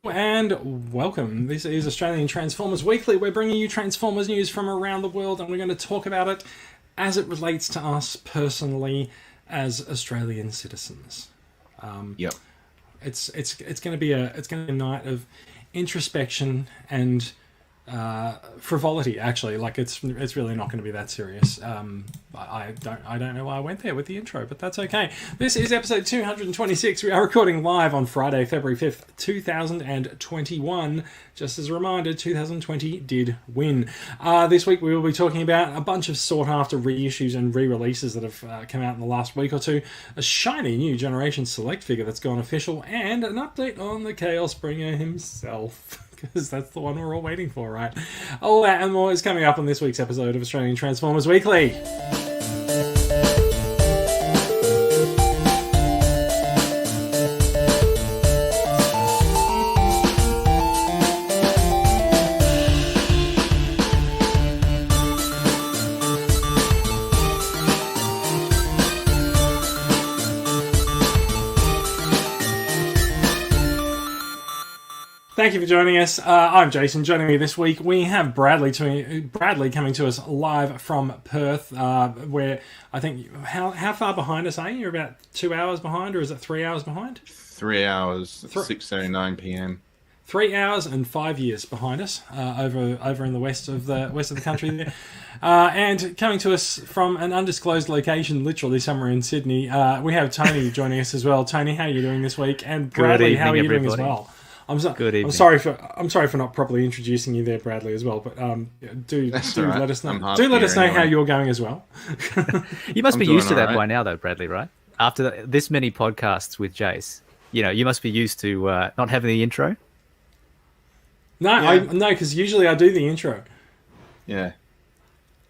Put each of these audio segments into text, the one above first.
And welcome. This is Australian Transformers Weekly. We're bringing you Transformers news from around the world, and we're going to talk about it as it relates to us personally as Australian citizens. Yep. It's going to be a night of introspection and frivolity. Actually, like it's really not going to be that serious. I don't know why I went there with the intro, but that's okay. This is episode 226. We are recording live on Friday, February 5th, 2021. Just as a reminder, 2020 did win. This week we will be talking about a bunch of sought-after reissues and re-releases that have come out in the last week or two, a shiny new Generation Select figure that's gone official, and an update on the Chaos Bringer himself. Because that's the one we're all waiting for, right? All that and more is coming up on this week's episode of Australian Transformers Weekly. Thank you for joining us. I'm Jason. Joining me this week, we have Bradley coming to us live from Perth, where I think... How far behind us are you? You're about 2 hours behind, or is it 3 hours behind? 3 hours, 6:09 p.m. 3 hours and 5 years behind us, over in the west of the country there. And coming to us from an undisclosed location, literally somewhere in Sydney, we have Tony joining us as well. Tony, how are you doing this week? And Bradley, how are you doing as well? I'm sorry for not properly introducing you there, Bradley, as well. But do let us know. Do let us know how you're going as well. You must be used to that by now, though, Bradley, right? After this many podcasts with Jace, you must be used to not having the intro. No, because usually I do the intro. Yeah.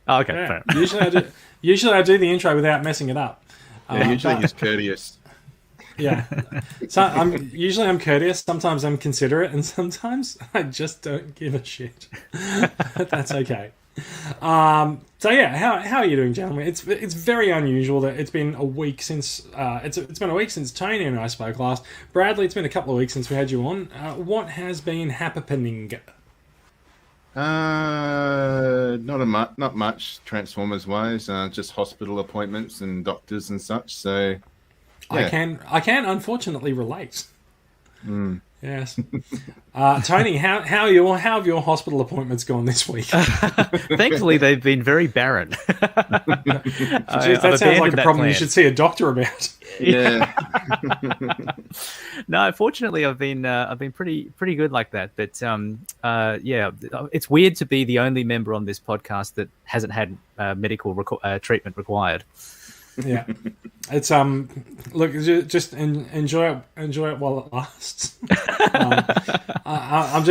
Oh, okay. Yeah. Fair. Usually I do the intro without messing it up. Usually he's courteous. Yeah. So I'm courteous, sometimes I'm considerate, and sometimes I just don't give a shit. But that's okay. So yeah, how are you doing, gentlemen? It's very unusual that it's been a week since it's been a week since Tony and I spoke last. Bradley, it's been a couple of weeks since we had you on. What has been happening? Not much Transformers wise. Just hospital appointments and doctors and such. So. Yeah. I can unfortunately relate. Yes. Tony, how have your hospital appointments gone this week? Thankfully, they've been very barren. That sounds like a problem you should see a doctor about. Yeah. No, fortunately, I've been pretty good like that. But yeah, it's weird to be the only member on this podcast that hasn't had medical treatment required. Yeah, it's look, just enjoy it while it lasts. I'm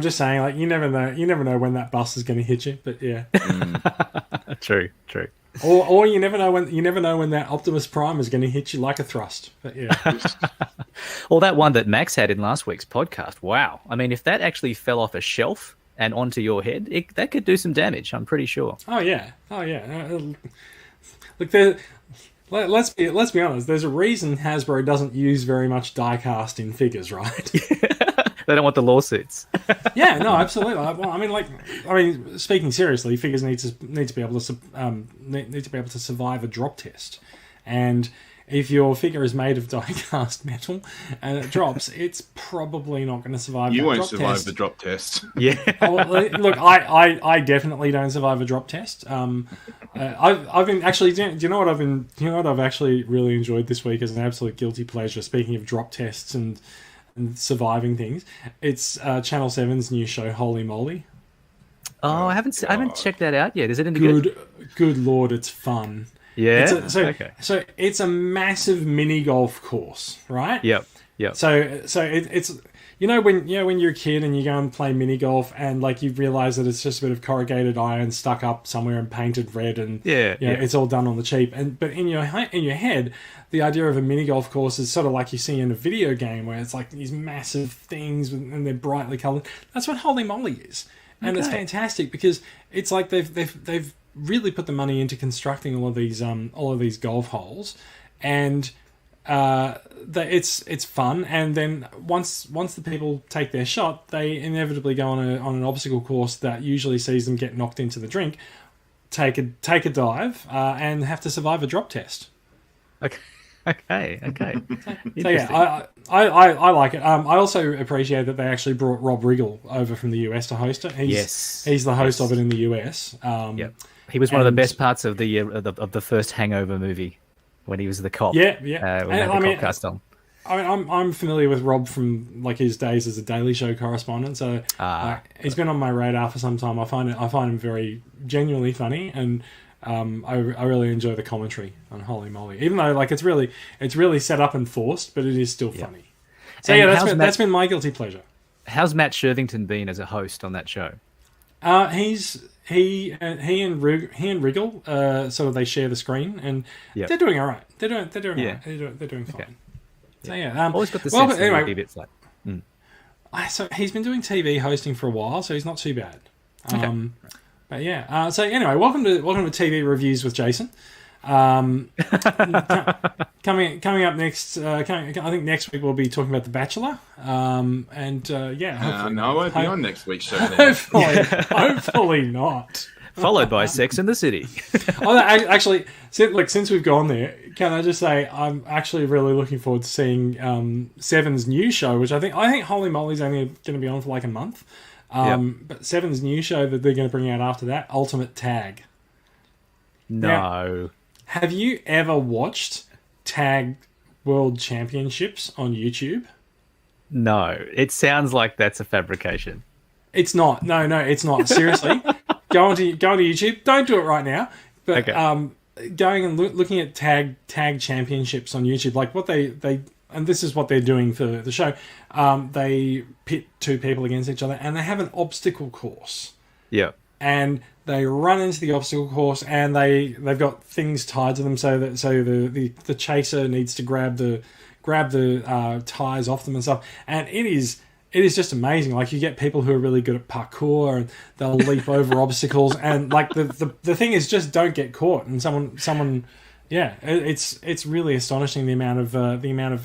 just saying, like, you never know when that bus is going to hit you, but yeah. True. Or you never know when that Optimus Prime is going to hit you like a thrust. But yeah. Or that one that Max had in last week's podcast. Wow, I mean, if that actually fell off a shelf and onto your head, that could do some damage. I'm pretty sure. Oh yeah. Look, let's be honest. There's a reason Hasbro doesn't use very much die-cast in figures, right? They don't want the lawsuits. Yeah, no, absolutely. Well, I mean, speaking seriously, figures need to be able to survive a drop test, and if your figure is made of die-cast metal and it drops, it's probably not going to survive. You won't survive the drop test. Yeah. Look, I definitely don't survive a drop test. I've been actually. Do you know what I've actually really enjoyed this week as an absolute guilty pleasure? Speaking of drop tests and surviving things, it's Channel 7's new show, Holey Moley. Oh, I haven't checked that out yet. Is it any good? Good Lord, it's fun. Yeah. So it's a massive mini golf course, right? Yep. So it's when you're a kid and you go and play mini golf and like you realize that it's just a bit of corrugated iron stuck up somewhere and painted red and it's all done on the cheap. But in your head, the idea of a mini golf course is sort of like you see in a video game where it's like these massive things and they're brightly colored. That's what Holey Moley is, and it's fantastic because it's like they've really put the money into constructing all of these golf holes, and it's fun, and then once the people take their shot, they inevitably go on an obstacle course that usually sees them get knocked into the drink, take a dive, and have to survive a drop test. Okay. So yeah, I like it. I also appreciate that they actually brought Rob Riggle over from the US to host it. He's the host of it in the US. Yep. He was one of the best parts of the first Hangover movie when he was the cop. Yeah. Cop cast on. I mean, I'm familiar with Rob from like his days as a Daily Show correspondent, so he's been on my radar for some time. I find him very genuinely funny, and I really enjoy the commentary on Holey Moley, even though like it's really set up and forced, but it is still funny. So and yeah, that's been my guilty pleasure. How's Matt Shervington been as a host on that show? He and Riggle sort of they share the screen, and they're doing all right. They're doing all right. They're doing fine. Okay. So yeah, always got the sense that it'd be a bit flat. So he's been doing TV hosting for a while, so he's not too bad. Okay. But yeah, so anyway, welcome to TV Reviews with Jason. Coming up next, I think next week we'll be talking about The Bachelor. No, I won't be on next week's show. Hopefully not. Followed by Sex and the City. Actually, since we've gone there, can I just say I'm actually really looking forward to seeing Seven's new show, which I think Holey Moley's only going to be on for like a month. But Seven's new show that they're going to bring out after that, Ultimate Tag. No. Now, have you ever watched Tag World Championships on YouTube? No. It sounds like that's a fabrication. It's not. No, it's not. Seriously. Go onto YouTube. Don't do it right now. But going and looking at tag championships on YouTube, like what they and this is what they're doing for the show. They pit two people against each other, and they have an obstacle course. Yeah. And they run into the obstacle course, and they've got things tied to them so the chaser needs to grab the tires off them and stuff. And it is just amazing. Like, you get people who are really good at parkour, and they'll leap over obstacles, and like the thing is, just don't get caught. And someone yeah, it's really astonishing the amount of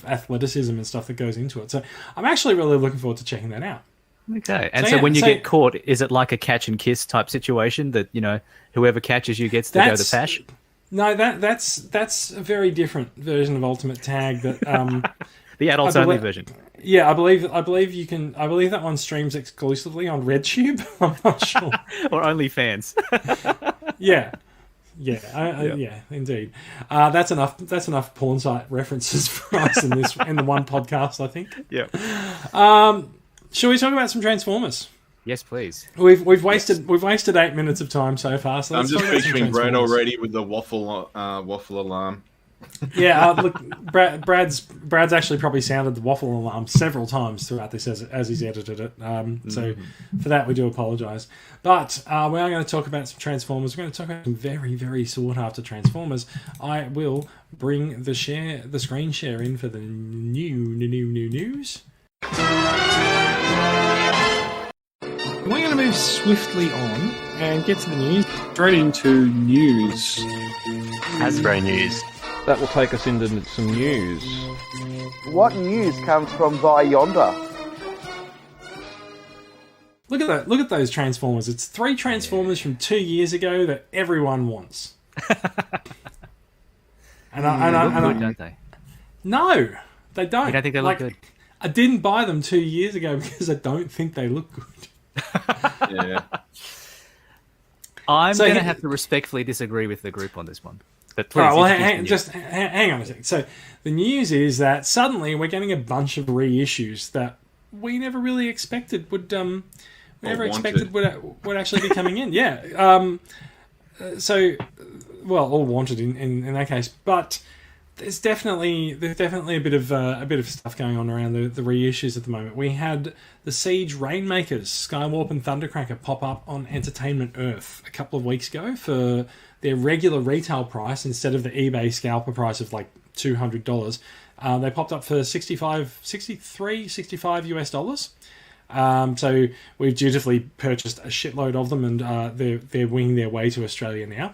athleticism and stuff that goes into it. So I'm actually really looking forward to checking that out. Okay. And so when you get caught, is it like a catch and kiss type situation that, whoever catches you gets to go to Pash? No, that's a very different version of Ultimate Tag that the adults only version. Yeah, I believe that one streams exclusively on RedTube. I'm not sure. Or OnlyFans. Yeah. Yeah, indeed. That's enough porn site references for us in the one podcast, I think. Yeah. Shall we talk about some Transformers? Yes, please. We've wasted 8 minutes of time so far. So I'm just picturing Brad already with the waffle alarm. Yeah, look, Brad's actually probably sounded the waffle alarm several times throughout this as he's edited it. So for that we do apologise. But we are going to talk about some Transformers. We're going to talk about some very, very sought after Transformers. I will bring the screen share in for the new news. We're going to move swiftly on and get to the news. Straight into news. Hasbro news. That will take us into some news. What news comes from by yonder? Look at that! Look at those Transformers. It's 3 Transformers from 2 years ago that everyone wants. Don't they? No, they don't. You don't think they look good? I didn't buy them 2 years ago because I don't think they look good. Yeah. I'm going to have to respectfully disagree with the group on this one. But please, all right, hang on a second. So the news is that suddenly we're getting a bunch of reissues that we never really expected would would actually be coming in. Yeah. All wanted in that case, but there's definitely a bit of stuff going on around the reissues at the moment. We had the Siege Rainmakers, Skywarp and Thundercracker pop up on Entertainment Earth a couple of weeks ago for their regular retail price instead of the eBay scalper price of like $200. They popped up for $65 US. So we've dutifully purchased a shitload of them, and they're winging their way to Australia now.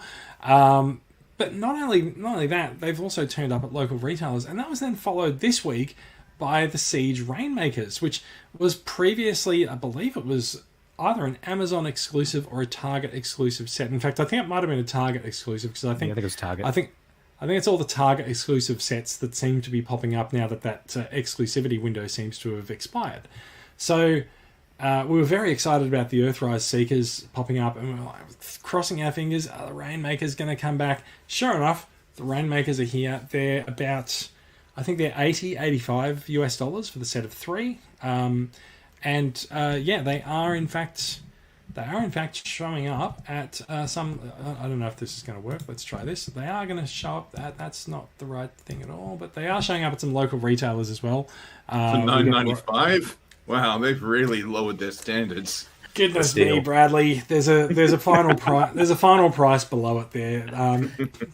But not only that, they've also turned up at local retailers, and that was then followed this week by the Siege Rainmakers, which was previously, I believe it was either an Amazon exclusive or a Target exclusive set. In fact, I think it might have been a Target exclusive, because I think it was Target. I think it's all the Target exclusive sets that seem to be popping up now that exclusivity window seems to have expired. So we were very excited about the Earthrise Seekers popping up, and we were like, crossing our fingers, are the Rainmakers going to come back? Sure enough, the Rainmakers are here. They're about, I think they're $85 US for the set of 3. They are in fact showing up at some. I don't know if this is going to work. Let's try this. They are going to show up. That's not the right thing at all. But they are showing up at some local retailers as well. For $9.95. Wow, they've really lowered their standards. Goodness me, Bradley. There's a final price. There's a final price below it there.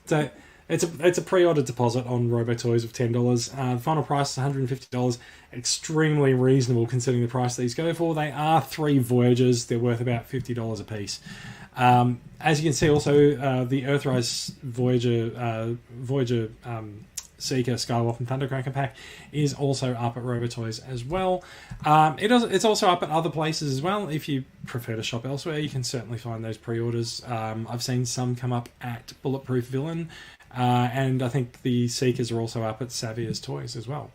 So it's a pre-order deposit on RoboToys of $10. The final price is $150. Extremely reasonable considering the price these go for. They are 3 Voyagers. They're worth about $50 a piece. As you can see, also the Earthrise Voyager Seeker, Skywalk, and Thundercracker pack is also up at RoboToys as well. It's also up at other places as well. If you prefer to shop elsewhere, you can certainly find those pre-orders. I've seen some come up at Bulletproof Villain, and I think the Seekers are also up at Savier's Toys as well.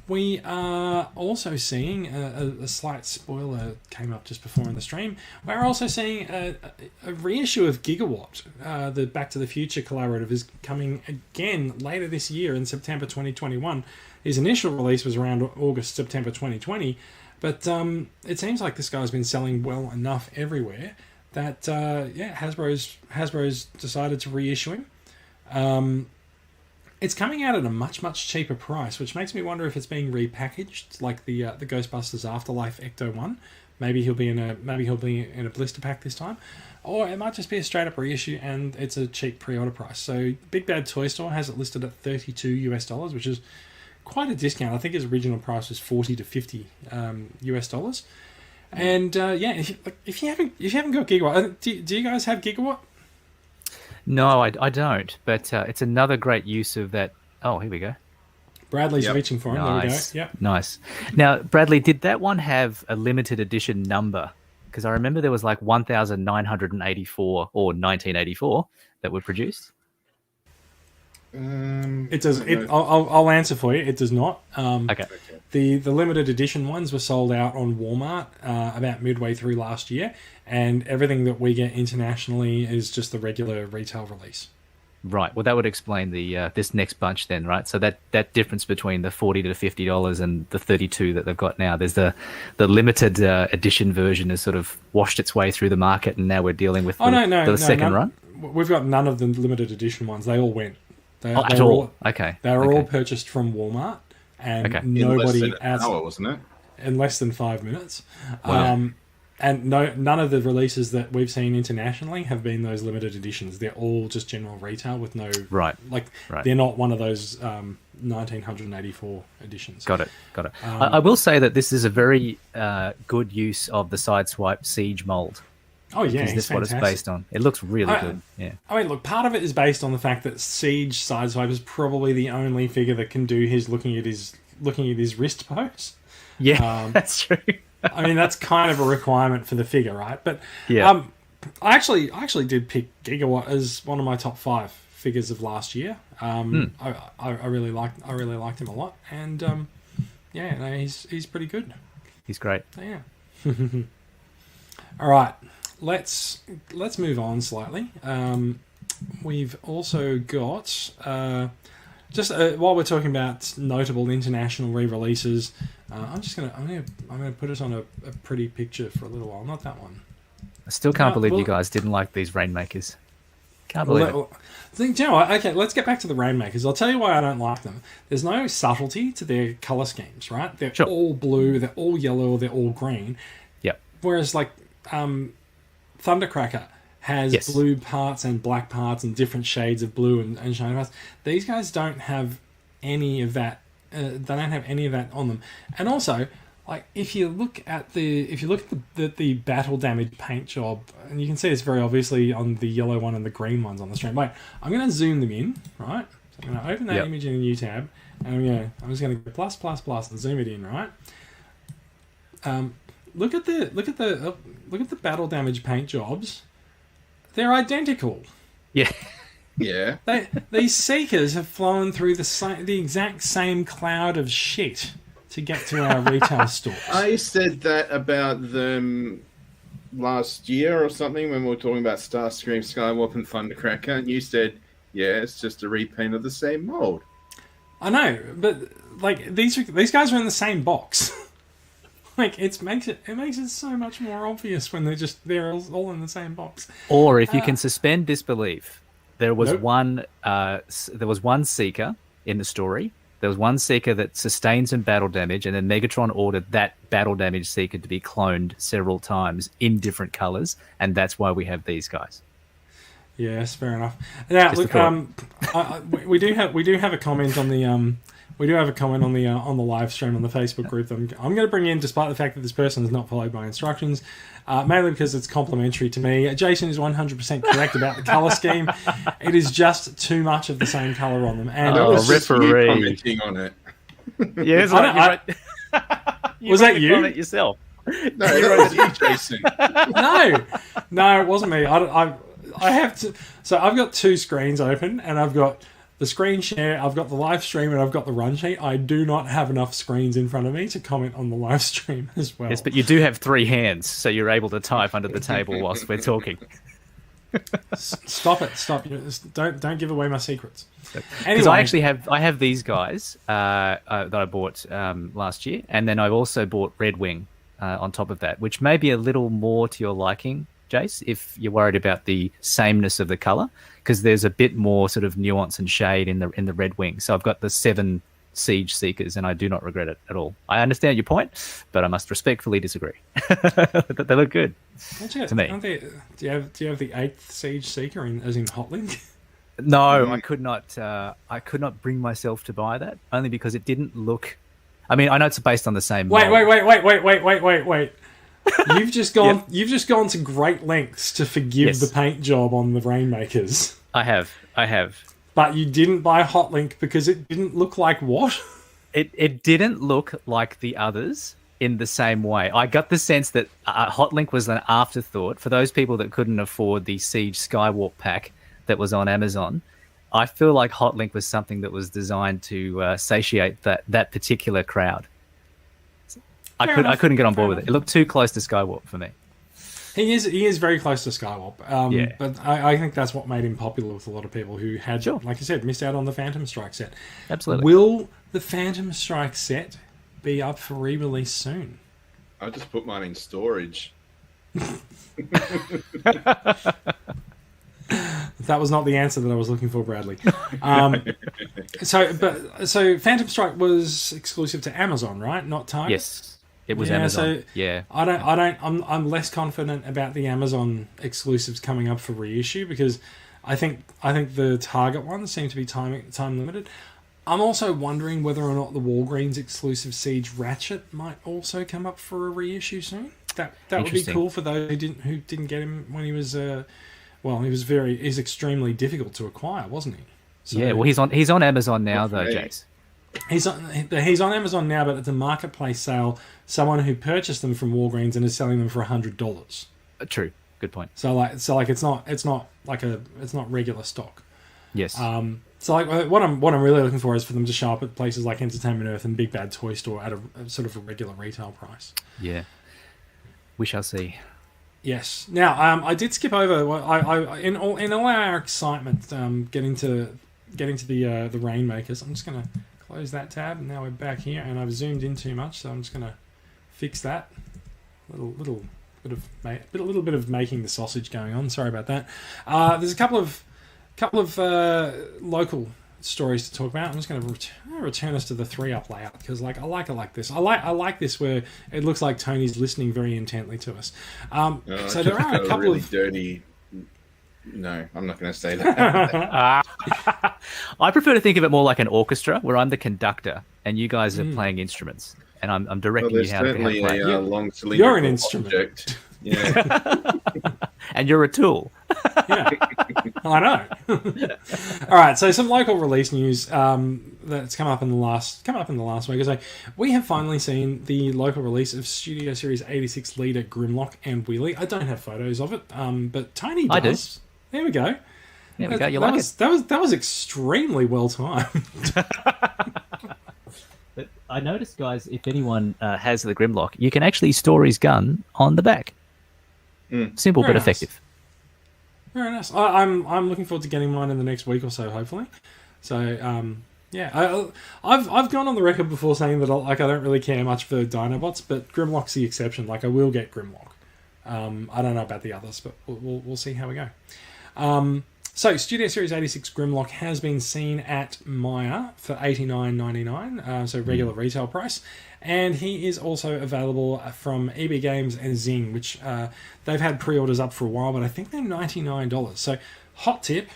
We are also seeing a slight spoiler came up just before in the stream. We're also seeing a reissue of Gigawatt. The Back to the Future collaborative is coming again later this year in September 2021. His initial release was around August, September 2020, but it seems like this guy's been selling well enough everywhere that Hasbro's decided to reissue him. It's coming out at a much cheaper price, which makes me wonder if it's being repackaged, like the Ghostbusters Afterlife Ecto 1. Maybe he'll be in a blister pack this time, or it might just be a straight up reissue and it's a cheap pre-order price. So Big Bad Toy Store has it listed at $32 US, which is quite a discount. I think his original price was $40 to $50 US. And if you haven't got Gigawatt, do you guys have Gigawatt? No, I don't. But it's another great use of that. Oh, here we go. Bradley's reaching for him. Nice. There we go. Yep. Nice. Now, Bradley, did that one have a limited edition number? Because I remember there was like 1,984 or 1984 that were produced. It does. I'll answer for you. It does not. Okay. The limited edition ones were sold out on Walmart about midway through last year, and everything that we get internationally is just the regular retail release. Right. Well, that would explain the this next bunch then, right? So that difference between the $40 to $50 and the $32 that they've got now, there's the limited edition version has sort of washed its way through the market, and now we're dealing with the second run. We've got none of the limited edition ones. They all went. They at all? Okay. They were all purchased from Walmart, and nobody wasn't it? In less than 5 minutes. Wow. And none of the releases that we've seen internationally have been those limited editions. They're all just general retail with no... Right. They're not one of those 1984 editions. Got it. I will say that this is a very good use of the Sideswipe Siege mold. Oh, yeah. Is this what it's based on? It looks really good. Yeah. I mean, look, part of it is based on the fact that Siege Sideswipe is probably the only figure that can do his looking at his wrist pose. Yeah, that's true. I mean, that's kind of a requirement for the figure, right? But yeah. I actually did pick Gigawatt as one of my top 5 figures of last year. I really liked him a lot, and he's pretty good. He's great. Yeah. All right, let's move on slightly. We've also got while we're talking about notable international re-releases, I'm gonna put us on a pretty picture for a little while. Not that one. I still can't believe you guys didn't like these Rainmakers. Can't believe it. Do you know what? Okay, let's get back to the Rainmakers. I'll tell you why I don't like them. There's no subtlety to their color schemes, right? They're all blue, they're all yellow, they're all green. Yep. Whereas like Thundercracker has blue parts and black parts and different shades of blue and shiny parts. These guys don't have any of that. They don't have any of that on them. And also, like if you look at the battle damage paint job, and you can see it's very obviously on the yellow one and the green ones on the stream. Wait, I'm going to zoom them in, right? So I'm going to open that image in a new tab, and I'm just going to go plus plus plus and zoom it in, right? Look at the battle damage paint jobs. They're identical. Yeah. Yeah. These Seekers have flown through the exact same cloud of shit to get to our retail stores. I said that about them last year or something when we were talking about Starscream, Skywarp, and Thundercracker, and you said, yeah, it's just a repaint of the same mold. I know, but like these guys are in the same box. Like it makes it so much more obvious when they're all in the same box. Or if you can suspend disbelief, there was one Seeker in the story. There was one Seeker that sustained some battle damage, and then Megatron ordered that battle damage Seeker to be cloned several times in different colors, and that's why we have these guys. Yes, fair enough. Now, look, we do have a comment on the on the live stream on the Facebook group that I'm going to bring in, despite the fact that this person has not followed my instructions, mainly because it's complimentary to me. Jason is 100% correct about the color scheme. It is just too much of the same color on them. And referee commenting on it. Yes, was that you? Comment yourself. No, that was you, Jason. No, it wasn't me. I have to. So I've got two screens open, and I've got the screen share, I've got the live stream, and I've got the run sheet. I do not have enough screens in front of me to comment on the live stream as well. Yes, but you do have 3 hands, so you're able to type under the table whilst we're talking. Stop it! Stop! Don't give away my secrets. Because anyway, I have these guys that I bought last year, and then I've also bought Red Wing on top of that, which may be a little more to your liking, Jace, if you're worried about the sameness of the color, because there's a bit more sort of nuance and shade in the Red Wing. So I've got the 7 Siege Seekers, and I do not regret it at all. I understand your point, but I must respectfully disagree. They look good to me. Do you have the 8th Siege Seeker as in Hotlink? No, I could not bring myself to buy that, only because it didn't look. I mean, I know it's based on the same. Wait. You've just gone. You've just gone to great lengths to forgive the paint job on the Rainmakers. I have. But you didn't buy Hotlink because it didn't look like what? It didn't look like the others in the same way. I got the sense that Hotlink was an afterthought for those people that couldn't afford the Siege Skywarp pack that was on Amazon. I feel like Hotlink was something that was designed to satiate that particular crowd. I couldn't get on board with it. It looked too close to Skywarp for me. He is very close to Skywarp. But I think that's what made him popular with a lot of people who had, like I said, missed out on the Phantom Strike set. Absolutely. Will the Phantom Strike set be up for re-release soon? I just put mine in storage. That was not the answer that I was looking for, Bradley. So Phantom Strike was exclusive to Amazon, right? Not Target. Yes. It was Amazon. So I'm less confident about the Amazon exclusives coming up for reissue because I think the Target ones seem to be time limited. I'm also wondering whether or not the Walgreens exclusive Siege Ratchet might also come up for a reissue soon. That would be cool for those who didn't get him when he was he's extremely difficult to acquire, wasn't he? So, yeah, well he's on Amazon now though, Jace. He's on Amazon now, but it's a marketplace sale. Someone who purchased them from Walgreens and is selling them for $100. True, good point. So it's not regular stock. Yes. So what I'm really looking for is for them to show up at places like Entertainment Earth and Big Bad Toy Store at a sort of a regular retail price. Yeah. We shall see. Yes. Now I did skip over. In all our excitement, getting to the Rainmakers. I'm just gonna close that tab, and now we're back here, and I've zoomed in too much, so I'm just gonna fix that. Little bit of making the sausage going on. Sorry about that. There's a couple of local stories to talk about. I'm just going to return us to the 3-up layout because I like it like this. I like this where it looks like Tony's listening very intently to us. So there are a couple of dirty. No, I'm not going to say that. I prefer to think of it more like an orchestra where I'm the conductor and you guys are playing instruments. and I'm directing you how to certainly play. a long cylindrical You're an instrument. object. Yeah. And you're a tool. Yeah, I know. All right, so some local release news that's come up in the last week or so. We have finally seen the local release of Studio Series 86 leader Grimlock and Wheelie. I don't have photos of it, but Tony does. I do. There we go. There we go. You like it? That was extremely well timed. But I noticed, guys, if anyone has the Grimlock, you can actually store his gun on the back. Simple Very but nice. effective. Very nice. I'm looking forward to getting mine in the next week or so, hopefully. So yeah, I've gone on the record before saying that I don't really care much for Dinobots, but Grimlock's the exception. Like I will get Grimlock. I don't know about the others, but we'll see how we go. So Studio Series 86 Grimlock has been seen at Maya for $89.99, so regular retail price. And he is also available from EB Games and Zing, which they've had pre-orders up for a while, but I think they're $99. So, hot tip: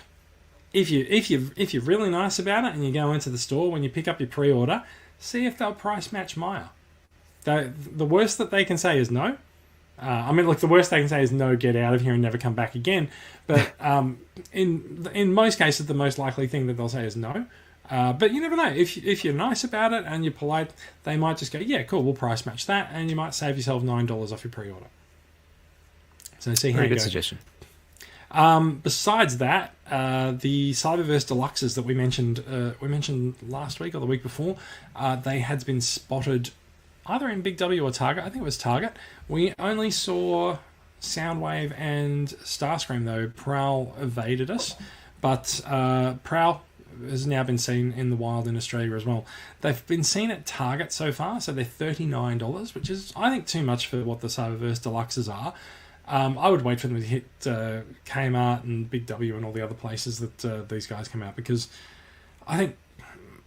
if you're really nice about it and you go into the store when you pick up your pre-order, see if they'll price match Maya. The worst that they can say is no. The worst they can say is no, get out of here and never come back again. But in most cases, the most likely thing that they'll say is no. But you never know. If you're nice about it and you're polite, they might just go, yeah, cool, we'll price match that, and you might save yourself $9 off your pre-order. So see how you go. Very good suggestion. Besides that, the Cyberverse Deluxes that we mentioned last week or the week before, they had been spotted either in Big W or Target. I think it was Target. We only saw Soundwave and Starscream, though. Prowl evaded us. But Prowl has now been seen in the wild in Australia as well. They've been seen at Target so far, so they're $39, which is, I think, too much for what the Cyberverse Deluxes are. I would wait for them to hit Kmart and Big W and all the other places that these guys come out, because I think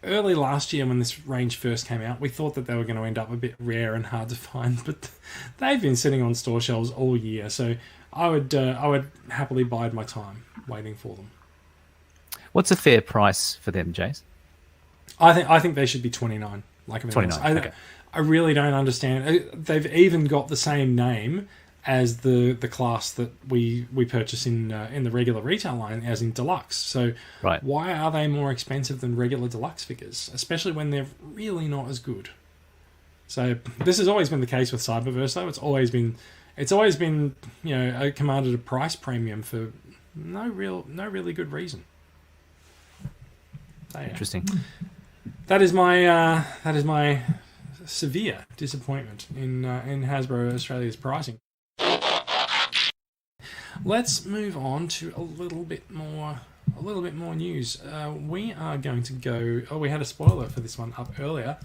early last year when this range first came out, we thought that they were going to end up a bit rare and hard to find, but they've been sitting on store shelves all year, so I would happily bide my time waiting for them. What's a fair price for them, Jace? I think they should be $29. Like $29. Okay. I really don't understand. They've even got the same name as the class that we purchase in the regular retail line, as in Deluxe. So why are they more expensive than regular Deluxe figures, especially when they're really not as good? So this has always been the case with Cyberverse, though. It's always been commanded a price premium for no really good reason. So, yeah. Interesting. That is my severe disappointment in Hasbro Australia's pricing. Let's move on to a little bit more news. We are going to go. Oh, we had a spoiler for this one up earlier.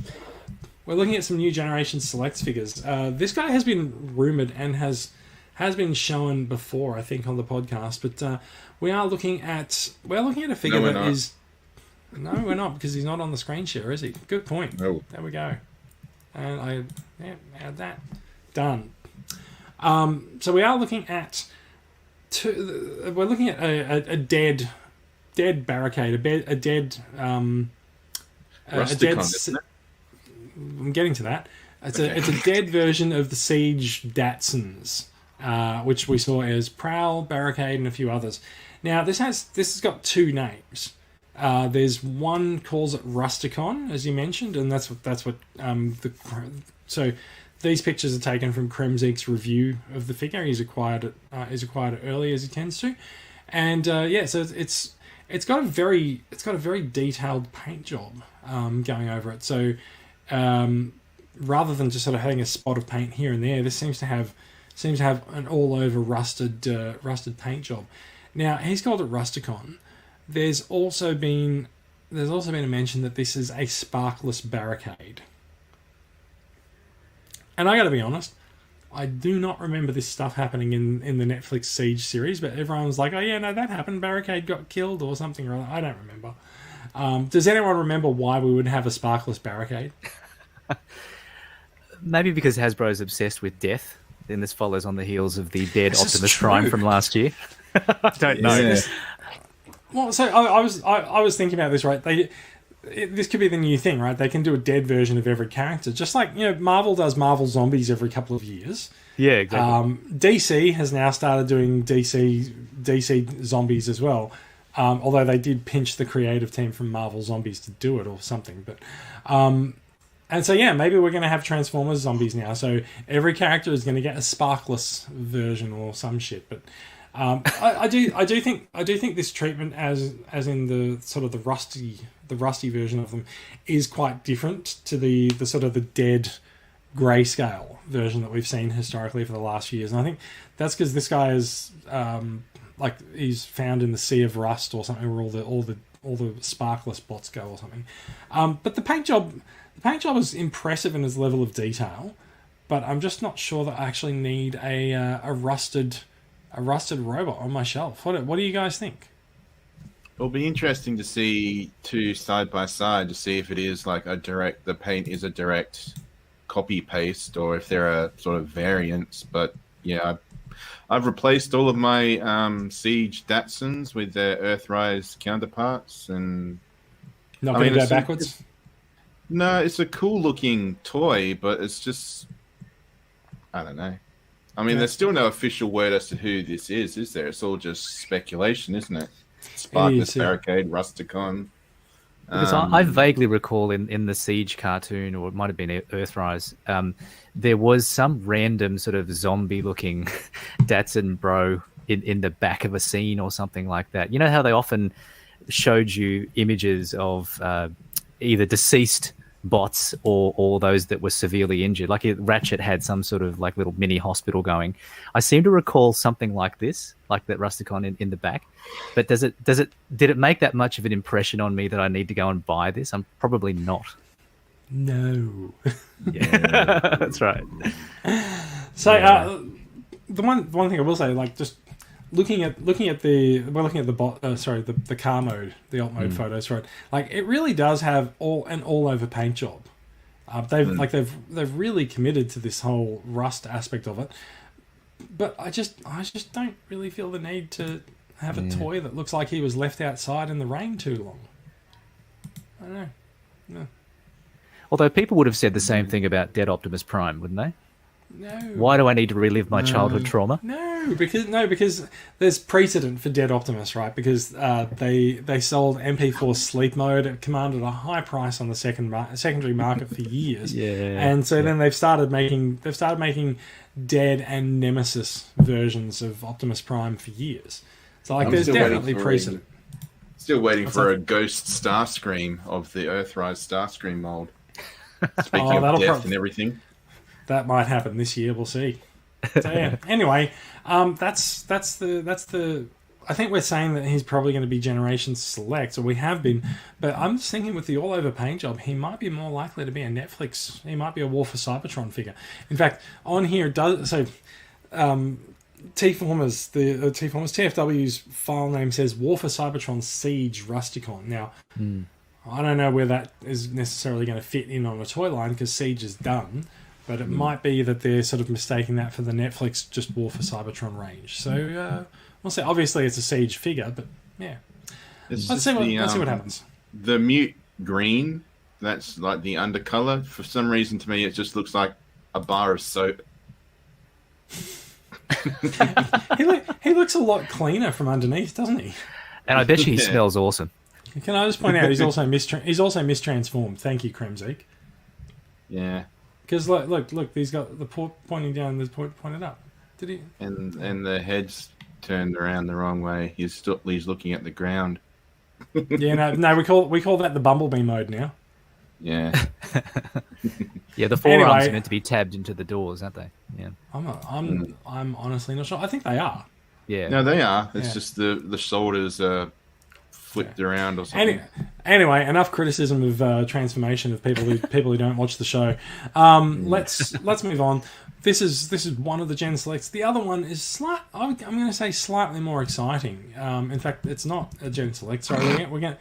We're looking at some new Generation Selects figures. This guy has been rumored and has been shown before, I think, on the podcast. But we're looking at a figure that is. No, we're not, because he's not on the screen share, is he? Good point. No. There we go. And I add that. Done. So we are looking at a dead Barricade, a dead Rusticon, I'm getting to that. It's a dead version of the Siege Datsuns, which we saw as Prowl, Barricade, and a few others. Now this has got two names. There's one calls it Rusticon, as you mentioned, and that's what so these pictures are taken from Kremzeek's review of the figure. He's acquired it early, as he tends to, and so it's got a very detailed paint job going over it. So rather than just sort of having a spot of paint here and there, this seems to have an all over rusted paint job. Now he's called it Rusticon. There's also been a mention that this is a Sparkless Barricade. And I gotta be honest, I do not remember this stuff happening in the Netflix Siege series, but everyone was like, oh yeah, no, that happened, Barricade got killed or something, or I don't remember. Does anyone remember why we would have a Sparkless Barricade? Maybe because Hasbro is obsessed with death, then this follows on the heels of the dead Optimus Prime from last year. I don't know. Well, so I was thinking about this, right? this could be the new thing, right? They can do a dead version of every character, just like Marvel does Marvel Zombies every couple of years. Yeah, exactly. DC has now started doing DC Zombies as well. Although they did pinch the creative team from Marvel Zombies to do it or something. But and so, maybe we're going to have Transformers Zombies now. So every character is going to get a Sparkless version or some shit. But I do think this treatment, as in the sort of the rusty version of them, is quite different to the sort of the dead grayscale version that we've seen historically for the last few years. And I think that's because this guy is... he's found in the sea of rust or something, where all the Sparkless bots go or something. But the paint job is impressive in its level of detail. But I'm just not sure that I actually need a rusted robot on my shelf. What do you guys think? It'll be interesting to see two side by side to see if it is like the paint is a direct copy paste or if there are sort of variants. But yeah. I've replaced all of my Siege Datsuns with their Earthrise counterparts, and not going to go backwards. No, it's a cool looking toy, but it's just I don't know. I mean, there's still no official word as to who this is there? It's all just speculation, isn't it? Sparkless, Barricade, Rusticon. Because I vaguely recall in the Siege cartoon, or it might have been Earthrise, there was some random sort of zombie-looking Datsun bro in the back of a scene or something like that. You know how they often showed you images of either deceased bots or those that were severely injured. Like Ratchet had some sort of like little mini hospital going. I seem to recall something like this, like that Rusticon in the back. But did it make that much of an impression on me that I need to go and buy this? I'm probably not. No. Yeah, that's right. So the one thing I will say, like just looking at the car mode, the alt mode photos, right? Like it really does have an all over paint job. They've really committed to this whole rust aspect of it. But I just don't really feel the need to have a toy that looks like he was left outside in the rain too long. I don't know. No. Although people would have said the same thing about Dead Optimus Prime, wouldn't they? No. Why do I need to relive my childhood trauma? No, because there's precedent for Dead Optimus, right? Because they sold MP4 sleep mode. It commanded a high price on the secondary market for years. And so then they've started making Dead and Nemesis versions of Optimus Prime for years. So like there's definitely precedent. Still waiting for a ghost Starscream of the Earthrise Starscream mold. Speaking of death and everything. That might happen this year. We'll see. So yeah. Anyway, that's the. I think we're saying that he's probably going to be Generation Select, or we have been. But I'm just thinking with the all over paint job, he might be more likely to be a Netflix. He might be a War for Cybertron figure. In fact, on here it does so. T-Formers, the T-Formers TFW's file name says War for Cybertron Siege Rusticon. Now, I don't know where that is necessarily going to fit in on a toy line because Siege is done. But it might be that they're sort of mistaking that for the Netflix just War for Cybertron range. So we'll see. Obviously, it's a Siege figure, but yeah. Let's see what happens. The mute green, that's like the undercolor. For some reason, to me, it just looks like a bar of soap. He looks a lot cleaner from underneath, doesn't he? And I bet you he smells awesome. Can I just point out he's also mistransformed. Thank you, Kremzik. Yeah. Because look, he's got the port pointing down, the port pointed up. Did he? And the head's turned around the wrong way. He's looking at the ground. Yeah, no, we call that the Bumblebee mode now. Yeah. Yeah, the forearms are meant to be tabbed into the doors, aren't they? Yeah. I'm honestly not sure. I think they are. Yeah. No, they are. It's just the shoulders are flipped around or something. Anyway, enough criticism of transformation of people who don't watch the show. Let's move on. This is one of the Gen Selects. The other one is I'm going to say slightly more exciting. In fact, it's not a Gen Select. Sorry, we're going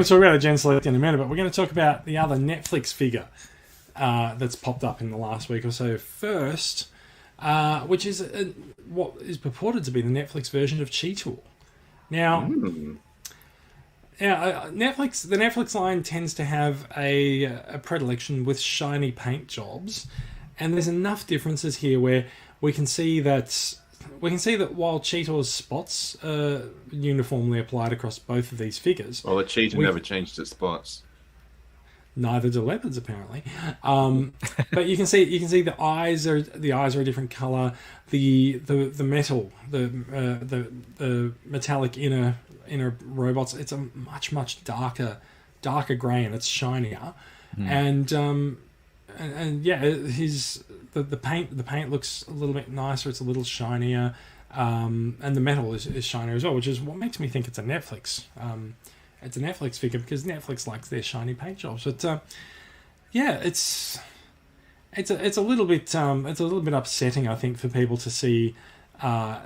to talk about a Gen Select in a minute, but we're going to talk about the other Netflix figure that's popped up in the last week or so. First, which is what is purported to be the Netflix version of Cheetor. Now. Yeah, Netflix. The Netflix line tends to have a predilection with shiny paint jobs, and there's enough differences here where we can see that while Cheetor's spots are uniformly applied across both of these figures. Well, the Cheetor never changed its spots. Neither do leopards, apparently. But you can see the eyes are a different color. The metal, the metallic inner robots, it's a much darker gray, and it's shinier. And yeah, the paint looks a little bit nicer. It's a little shinier, and the metal is shinier as well, which is what makes me think it's a Netflix. It's a Netflix figure because Netflix likes their shiny paint jobs. But yeah, it's a little bit upsetting, I think, for people to see a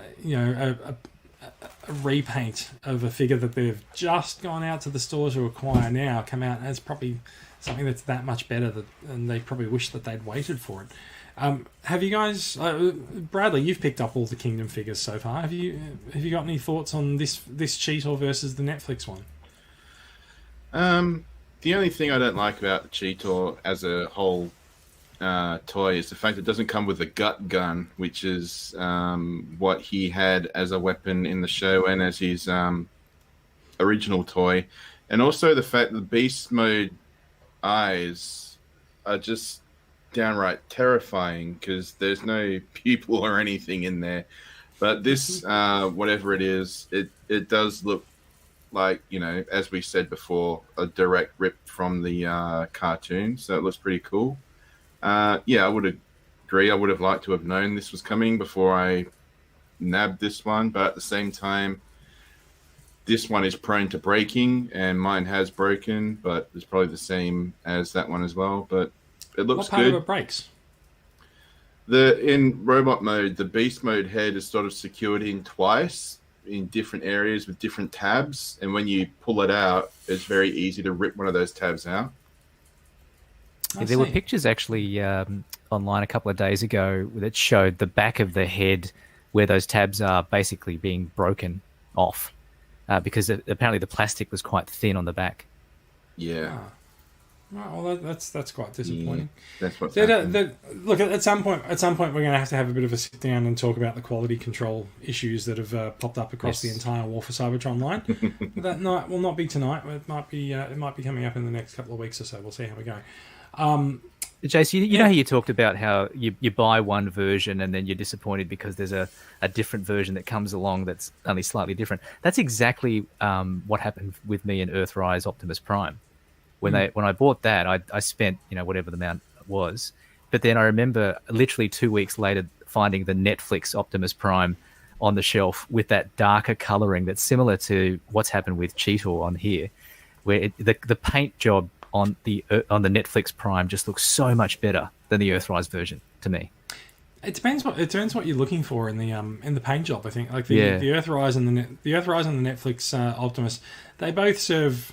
repaint of a figure that they've just gone out to the store to acquire now come out, and it's probably something that's that much better and they probably wish that they'd waited for it. Have you guys, Bradley? You've picked up all the Kingdom figures so far. Have you got any thoughts on this Cheetor versus the Netflix one? The only thing I don't like about the Cheetor as a whole toy is the fact it doesn't come with a gut gun, which is what he had as a weapon in the show and as his original toy, and also the fact that the beast mode eyes are just downright terrifying because there's no pupil or anything in there. But this, whatever it is, it does look like, as we said before, a direct rip from the cartoon, so it looks pretty cool. Yeah, I would agree. I would have liked to have known this was coming before I nabbed this one, but at the same time, this one is prone to breaking, and mine has broken, but it's probably the same as that one as well. But it looks good. What part of it breaks? In robot mode, the beast mode head is sort of secured in twice in different areas with different tabs, and when you pull it out, it's very easy to rip one of those tabs out. Yeah, there were pictures actually online a couple of days ago that showed the back of the head where those tabs are basically being broken off because apparently the plastic was quite thin on the back. Yeah. Well, that's quite disappointing. Yeah, that's what's happening. Look, at some point, we're going to have a bit of a sit down and talk about the quality control issues that have popped up across the entire War for Cybertron line. That night will not be tonight. It might be coming up in the next couple of weeks or so. We'll see how we go. Jace, you know how you talked about how you buy one version and then you're disappointed because there's a different version that comes along that's only slightly different. That's exactly what happened with me in Earthrise Optimus Prime. When I bought that, I spent whatever the amount was, but then I remember literally 2 weeks later finding the Netflix Optimus Prime on the shelf with that darker coloring that's similar to what's happened with Cheetor on here, where the paint job on the Netflix Prime just looks so much better than the Earthrise version to me. It depends what you're looking for in the paint job. I think like the Earthrise and the Netflix Optimus, they both serve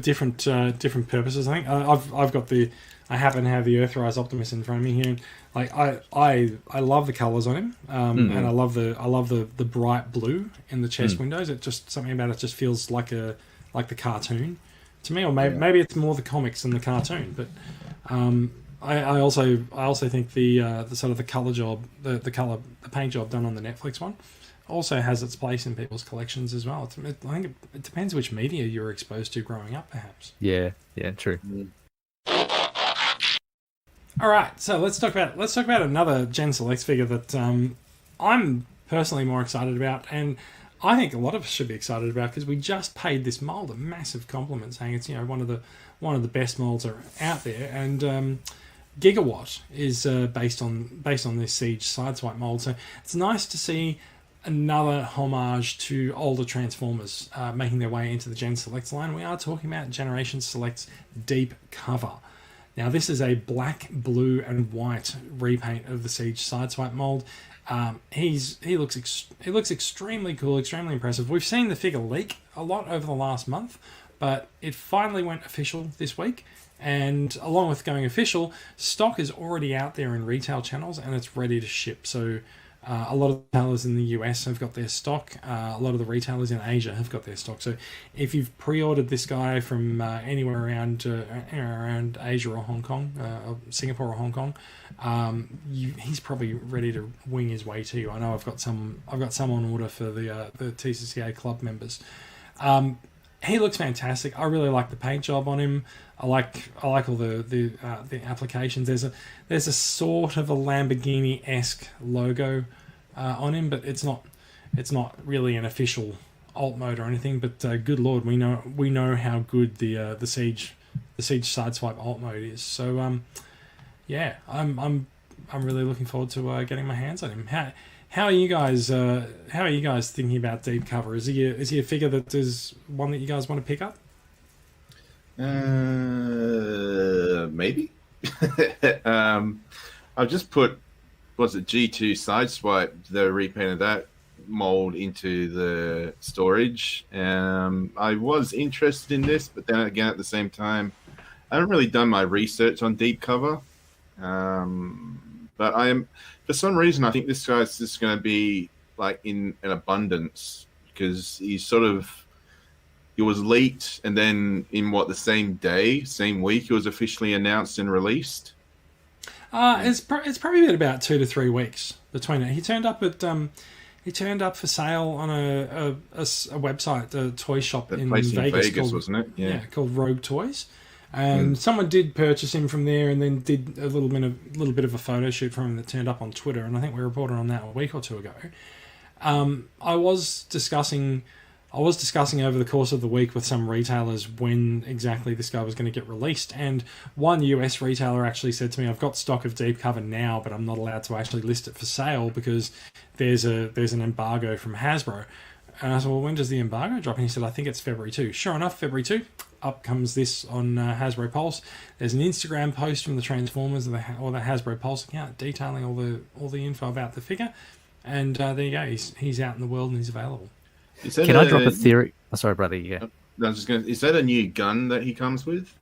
different purposes. I think I happen to have the Earthrise Optimus in front of me here. Like I love the colours on him, and I love the bright blue in the chest windows. It just something about it just feels like the cartoon to me, or maybe it's more the comics than the cartoon. But I also think the sort of the colour job, the paint job done on the Netflix one also has its place in people's collections as well. I think it depends which media you're exposed to growing up, perhaps. Yeah, true. All right, so let's talk about another Gen Select figure that I'm personally more excited about, and I think a lot of us should be excited about because we just paid this mold a massive compliment, saying it's one of the best molds out there, and Gigawatt is based on this Siege Sideswipe mold. So it's nice to see another homage to older Transformers making their way into the Gen Selects line. We are talking about Generation Select's Deep Cover. Now, this is a black, blue, and white repaint of the Siege Sideswipe mold. He looks extremely cool, extremely impressive. We've seen the figure leak a lot over the last month, but it finally went official this week. And along with going official, stock is already out there in retail channels and it's ready to ship. So A lot of retailers in the US have got their stock. A lot of the retailers in Asia have got their stock. So if you've pre-ordered this guy from anywhere around Asia or Hong Kong, or Singapore or Hong Kong, he's probably ready to wing his way to you. I know I've got some on order for the TCCA club members. He looks fantastic. I really like the paint job on him. I like all the applications. There's a sort of a Lamborghini-esque logo on him, but it's not really an official alt mode or anything. But good lord, we know how good the Siege Sideswipe alt mode is. So yeah, I'm really looking forward to getting my hands on him. How are you guys thinking about deep cover? Is he a figure that is one that you guys want to pick up? Maybe. I've just put, was it G2 Sideswipe, the repaint of that mold into the storage. I was interested in this, but then again, at the same time, I haven't really done my research on deep cover. But for some reason, I think this guy's just going to be like in an abundance, because he was leaked, and then in the same week, he was officially announced and released. It's probably been about 2 to 3 weeks between it. He turned up for sale on a website, a toy shop in Vegas called, wasn't it? Yeah, called Rogue Toys. And someone did purchase him from there, and then did a little bit of a photo shoot from him that turned up on Twitter, and I think we reported on that a week or two ago. I was discussing over the course of the week with some retailers when exactly this guy was going to get released, and one US retailer actually said to me, "I've got stock of deep cover now, but I'm not allowed to actually list it for sale because there's an embargo from Hasbro." And I said, "Well, when does the embargo drop?" And he said, "I think it's February 2. Sure enough, February 2. Up comes this on Hasbro Pulse. There's an Instagram post from the Transformers or the Hasbro Pulse account detailing all the info about the figure, and there you go. He's out in the world and he's available. Can I drop a theory? Oh, sorry, brother. Yeah. I was just going. Is that a new gun that he comes with?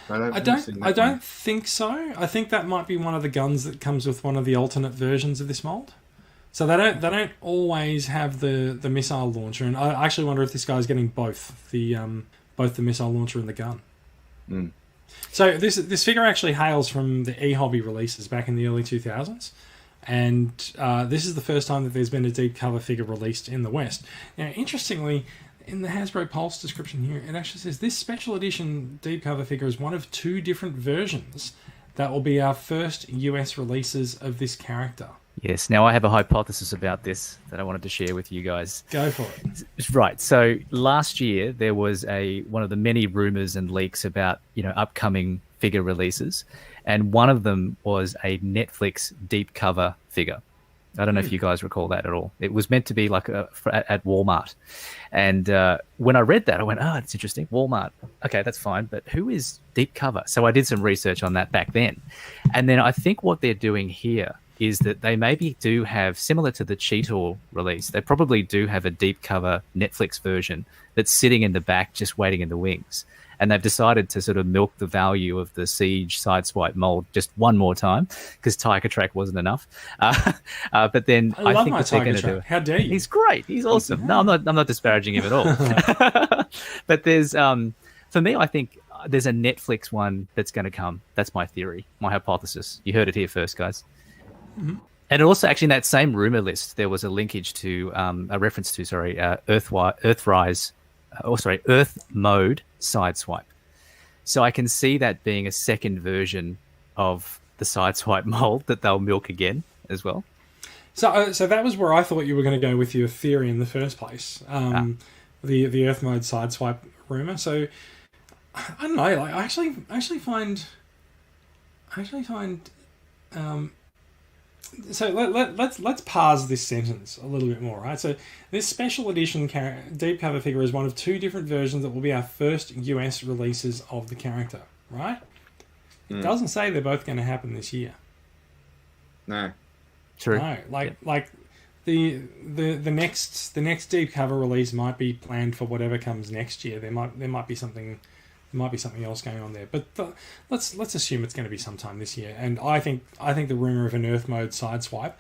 I don't think so. I think that might be one of the guns that comes with one of the alternate versions of this mold. So they don't always have the missile launcher, and I actually wonder if this guy's getting both the missile launcher and the gun. Mm. So this figure actually hails from the e-hobby releases back in the early 2000s, and this is the first time that there's been a deep cover figure released in the West. Now, interestingly, in the Hasbro Pulse description here, it actually says this special edition deep cover figure is one of 2 different versions that will be our first US releases of this character. Yes. Now I have a hypothesis about this that I wanted to share with you guys. Go for it. Right. So last year there was one of the many rumors and leaks about upcoming figure releases, and one of them was a Netflix deep cover figure. I don't know if you guys recall that at all. It was meant to be like at Walmart, and when I read that, I went, "Oh, it's interesting. Walmart. Okay, that's fine. But who is deep cover?" So I did some research on that back then, and then I think what they're doing here is that they maybe do have, similar to the Cheetor release, they probably do have a deep cover Netflix version that's sitting in the back just waiting in the wings. And they've decided to sort of milk the value of the Siege Sideswipe mold just one more time because Tiger Track wasn't enough. But then I think that they're going to do it. How dare you? He's great. He's awesome. No, I'm not disparaging him at all. But there's, for me, I think there's a Netflix one that's going to come. That's my theory, my hypothesis. You heard it here first, guys. Mm-hmm. And also, actually, in that same rumor list, there was a linkage to a reference to Earthrise, Earth Mode Sideswipe. So I can see that being a second version of the Sideswipe mold that they'll milk again as well. So that was where I thought you were going to go with your theory in the first place. The Earth Mode Sideswipe rumor. So I don't know. Like I actually find. So let's parse this sentence a little bit more, right? So this special edition deep cover figure is one of 2 different versions that will be our first US releases of the character, right? It doesn't say they're both going to happen this year. No. True. No, like the next deep cover release might be planned for whatever comes next year. There might be something else going on there, but let's assume it's going to be sometime this year. And I think the rumor of an Earth Mode Sideswipe,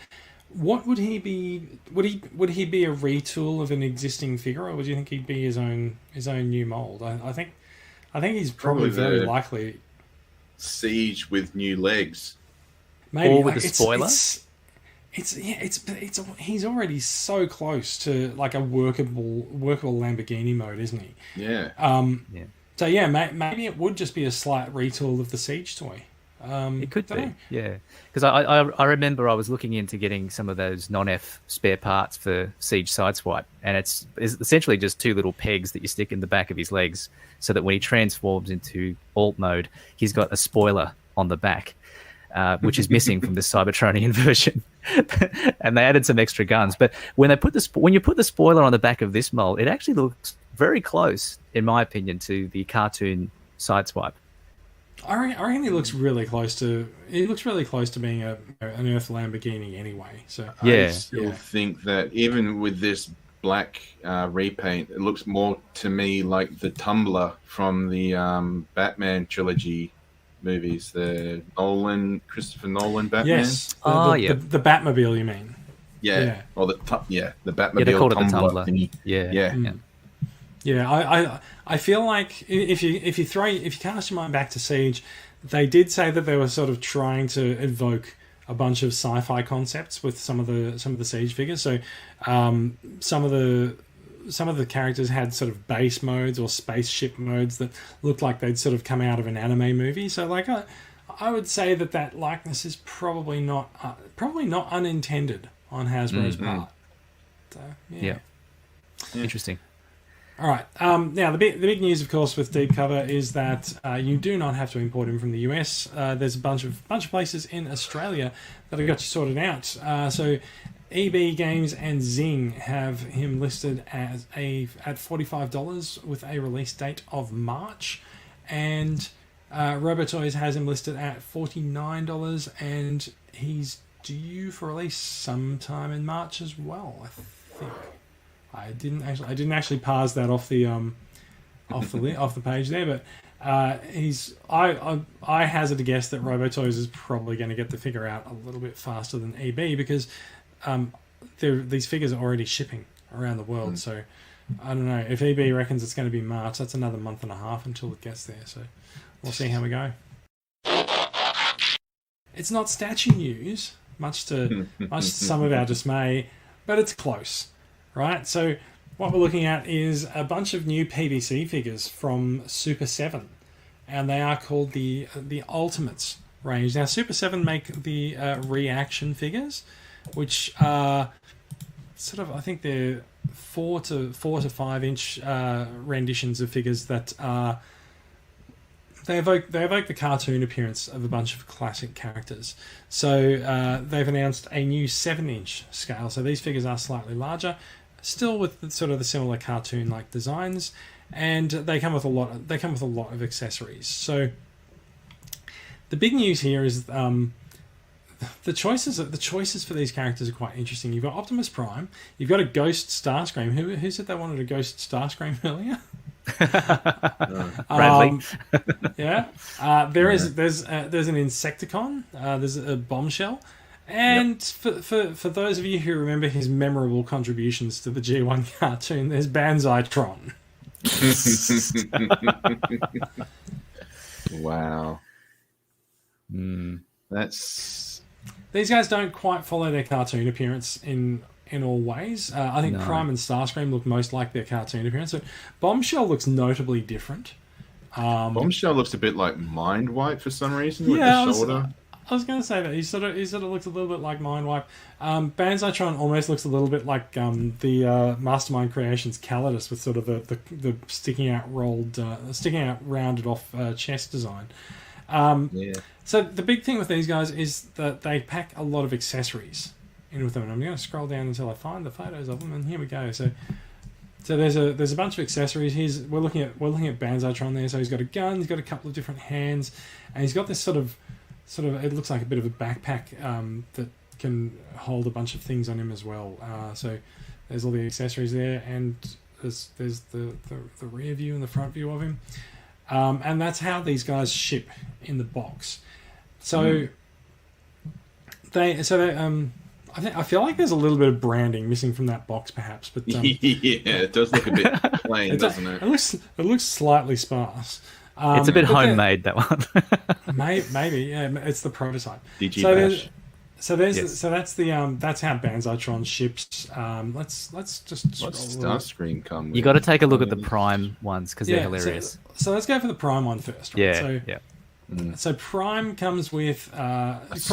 What would he be? Would he be a retool of an existing figure, or would you think he'd be his own new mold? I think he's probably very likely Siege with new legs, maybe, or with a spoiler. He's already so close to like a workable Lamborghini mode, isn't he? Yeah. Yeah. So yeah, maybe it would just be a slight retool of the Siege toy. It could be, yeah. Because I remember I was looking into getting some of those non-F spare parts for Siege Sideswipe, and it's essentially just two little pegs that you stick in the back of his legs, so that when he transforms into alt mode, he's got a spoiler on the back, which is missing from the Cybertronian version. And they added some extra guns. But when you put the spoiler on the back of this mold, it actually looks very close, in my opinion, to the cartoon Sideswipe. I reckon he looks really close to. He looks really close to being an Earth Lamborghini anyway. So I still think that even with this black repaint, it looks more to me like the Tumbler from the Batman trilogy movies, the Christopher Nolan Batman. Yes. The Batmobile, you mean? Yeah. Or the Batmobile. Yeah, they called it the Tumbler. Yeah. I feel like if you cast your mind back to Siege, they did say that they were sort of trying to evoke a bunch of sci-fi concepts with some of the Siege figures. So some of the characters had sort of base modes or spaceship modes that looked like they'd sort of come out of an anime movie. So like I would say that likeness is probably not unintended on Hasbro's part. So, yeah. Interesting. All right. Now, the big news, of course, with Deep Cover is that you do not have to import him from the US. There's a bunch of places in Australia that have got you sorted out. So, EB Games and Zing have him listed at $45 with a release date of March, and Robotoys has him listed at $49, and he's due for release sometime in March as well, I think. I didn't actually parse that off the page there, but I hazard a guess that Robotoys is probably going to get the figure out a little bit faster than EB, because these figures are already shipping around the world. So I don't know if EB reckons it's going to be March. That's another month and a half until it gets there. So we'll see how we go. It's not statue news, much to some of our dismay, but it's close. Right, so what we're looking at is a bunch of new PVC figures from Super 7, and they are called the Ultimates range. Now, Super 7 make the reaction figures, which are sort of, I think they're 4 to 5 inch renditions of figures that are. They evoke the cartoon appearance of a bunch of classic characters. So they've announced a new 7-inch scale. So these figures are slightly larger, still with sort of the similar cartoon-like designs, and they come with a lot of accessories. So the big news here is the choices for these characters are quite interesting. You've got Optimus Prime, you've got a Ghost Starscream. Who said they wanted a Ghost Starscream earlier? Bradley. There's an Insecticon. There's a Bombshell. And for those of you who remember his memorable contributions to the G1 cartoon, there's Banzai-Tron. Wow. That's... These guys don't quite follow their cartoon appearance in all ways. I think Prime and Starscream look most like their cartoon appearance. So Bombshell looks notably different. Bombshell looks a bit like Mind Wipe for some reason with the shoulder. I was going to say that he sort of looks a little bit like Mindwipe. Banzai-Tron almost looks a little bit like the Mastermind Creations Calidus, with sort of the sticking out rounded off chest design. So the big thing with these guys is that they pack a lot of accessories in with them. And I'm going to scroll down until I find the photos of them, and here we go. So there's a bunch of accessories. We're looking at Banzai-Tron there. So he's got a gun, he's got a couple of different hands, and he's got this sort of it looks like a bit of a backpack that can hold a bunch of things on him as well. So there's all the accessories there, and there's the rear view and the front view of him, and that's how these guys ship in the box. So I feel like there's a little bit of branding missing from that box, perhaps. But yeah, it does look a bit plain, doesn't it? It looks slightly sparse. It's a bit homemade, that one. Maybe, yeah. It's the prototype. Digibash. So that's that's how Banzai-tron ships. Let's just. What's Starscream come with? You got to take a look at the Prime ones because they're hilarious. So let's go for the Prime one first. Right? So Prime comes with let's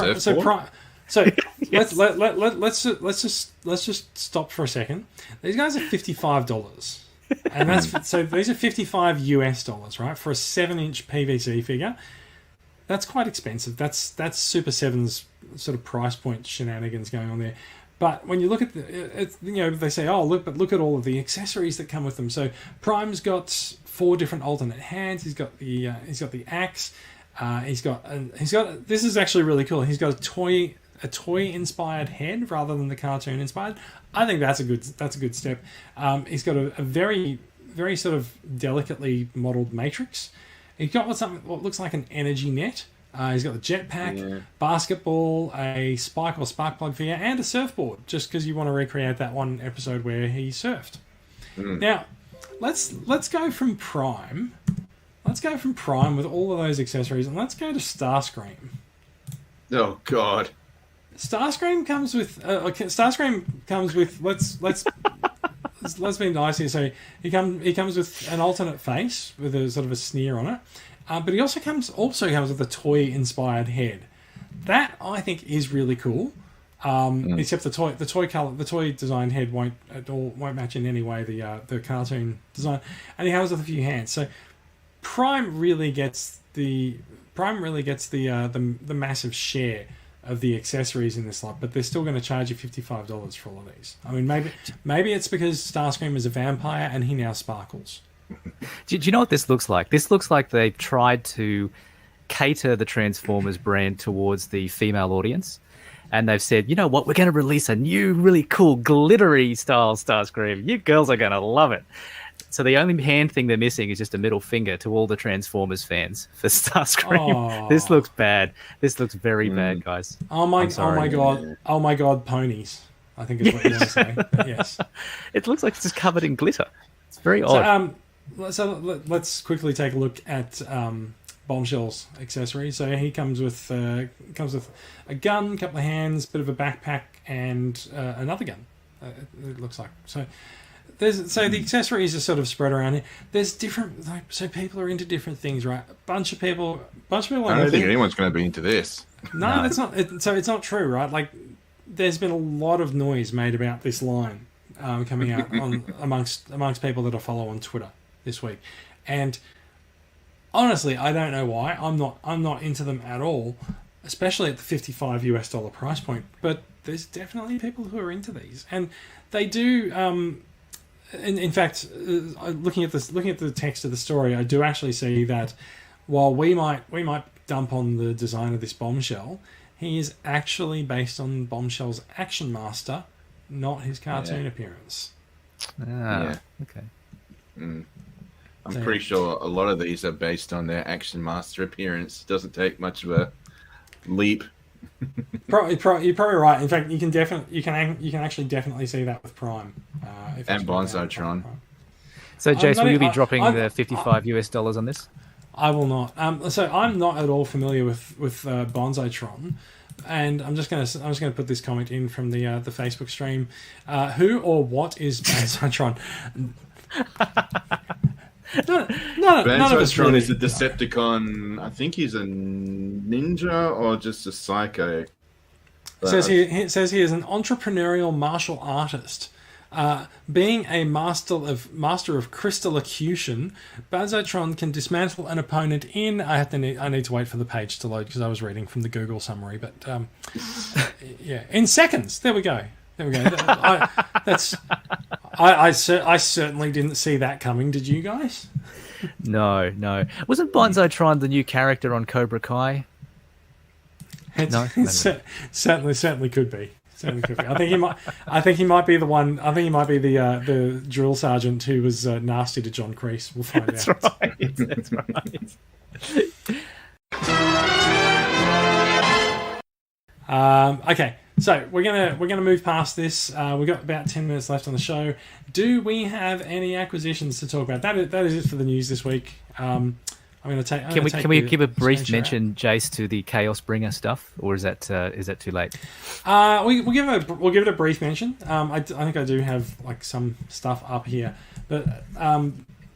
just stop for a second. These guys are $55, and these are $55 right, for a 7-inch PVC figure. That's quite expensive. That's Super 7's sort of price point shenanigans going on there. But when you look at they say, oh look at all of the accessories that come with them. So Prime's got 4 different alternate hands. He's got the axe. He's got this is actually really cool. He's got a toy inspired head rather than the cartoon inspired. I think that's a good step. He's got a very, very sort of delicately modelled matrix. He's got what looks like an energy net. He's got the jetpack, basketball, a spike or spark plug figure, and a surfboard, just because you want to recreate that one episode where he surfed. Now, let's go from Prime. Let's go from Prime with all of those accessories, and let's go to Starscream. Oh God! Starscream comes with let's be nice here. So he comes with an alternate face with a sort of a sneer on it, but he also comes with a toy inspired head. That I think is really cool. Except the toy designed head won't match in any way the cartoon design, and he has a few hands. So Prime really gets the massive share of the accessories in this lot, but they're still going to charge you $55 for all of these. I mean, maybe it's because Starscream is a vampire and he now sparkles. Do you know what this looks like? This looks like they've tried to cater the Transformers brand towards the female audience, and they've said, you know what, we're going to release a new, really cool, glittery style Starscream. You girls are going to love it. So the only hand thing they're missing is just a middle finger to all the Transformers fans for Starscream. Oh. This looks bad. This looks very bad, guys. Oh my god, ponies. I think is what you want to say. Yes. It looks like it's just covered in glitter. It's very odd. So let's quickly take a look at Bombshell's accessories. So he comes with a gun, a couple of hands, bit of a backpack, and another gun. It looks like so. The accessories are sort of spread around here. There's different, so people are into different things, right? A bunch of people. I don't think anyone's going to be into this. No, that's not. So it's not true, right? Like, there's been a lot of noise made about this line coming out amongst people that I follow on Twitter this week, and honestly, I don't know why. I'm not into them at all, especially at the $55 price point. But there's definitely people who are into these, and they do. In fact, looking at the text of the story, I do actually see that while we might dump on the design of this Bombshell, he is actually based on Bombshell's Action Master, not his cartoon appearance. Okay. I'm pretty sure a lot of these are based on their Action Master appearance. It doesn't take much of a leap. You're probably right. In fact, you can actually definitely see that with Prime and Banzai-tron. So, Jace, will you be dropping the $55 on this? I will not. So I'm not at all familiar with Banzai-tron, and I'm just gonna put this comment in from the Facebook stream. Who or what is Banzai-tron? Banzai-tron is a Decepticon. I think he's a ninja or just a psycho. It says he is an entrepreneurial martial artist. Being a master of crystal elocution, Banzai-tron can dismantle an opponent in. I need to wait for the page to load because I was reading from the Google summary, but in seconds. There we go. I certainly didn't see that coming. Did you guys? No. Wasn't Banzai-tron the new character on Cobra Kai? No. Certainly could be. I think he might be the one. I think he might be the drill sergeant who was nasty to John Kreese. We'll find out. That's right. Okay, So we're gonna move past this. We've got about 10 minutes left on the show. Do we have any acquisitions to talk about? That is it for the news this week. I'm going to take. Can we give a brief mention, Jace, to the Chaos Bringer stuff, or is that too late? We'll give it a brief mention. I think I do have like some stuff up here, but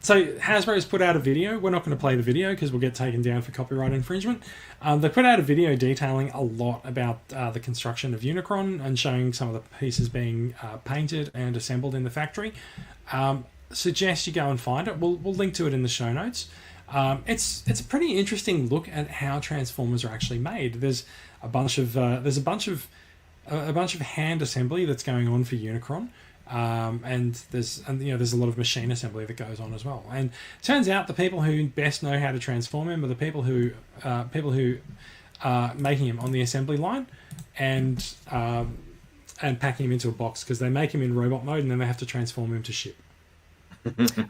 so Hasbro has put out a video. We're not going to play the video because we'll get taken down for copyright infringement. They put out a video detailing a lot about the construction of Unicron and showing some of the pieces being painted and assembled in the factory. Suggest you go and find it. We'll link to it in the show notes. It's a pretty interesting look at how Transformers are actually made. There's a bunch of hand assembly that's going on for Unicron. And there's a lot of machine assembly that goes on as well. And it turns out the people who best know how to transform him are the people who are making him on the assembly line and packing him into a box, because they make him in robot mode and then they have to transform him to ship.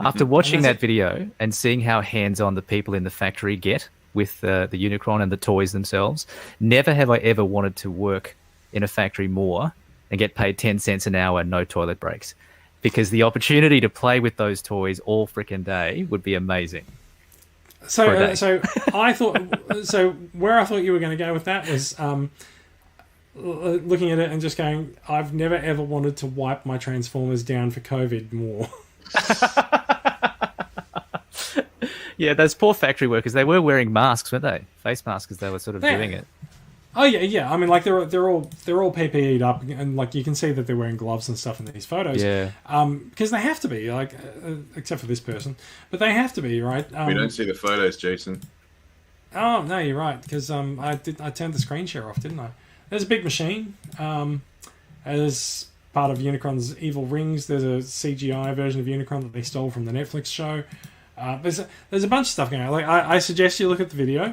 After watching that video and seeing how hands-on the people in the factory get with the Unicron and the toys themselves, never have I ever wanted to work in a factory more and get paid 10 cents an hour, no toilet breaks, because the opportunity to play with those toys all freaking day would be amazing. So I thought, where I thought you were going to go with that was looking at it and just going, I've never ever wanted to wipe my Transformers down for COVID more. Yeah, those poor factory workers, they were wearing masks, weren't they? Face masks, as they were sort of doing it. Oh yeah. I mean, like they're all PPE'd up, and like you can see that they're wearing gloves and stuff in these photos. Yeah. Because they have to be, like, except for this person, but they have to be, right? We don't see the photos, Jason. Oh no, you're right. Because I turned the screen share off, didn't I? There's a big machine. As part of Unicron's evil rings, there's a CGI version of Unicron that they stole from the Netflix show. There's a bunch of stuff going on. Like I suggest you look at the video.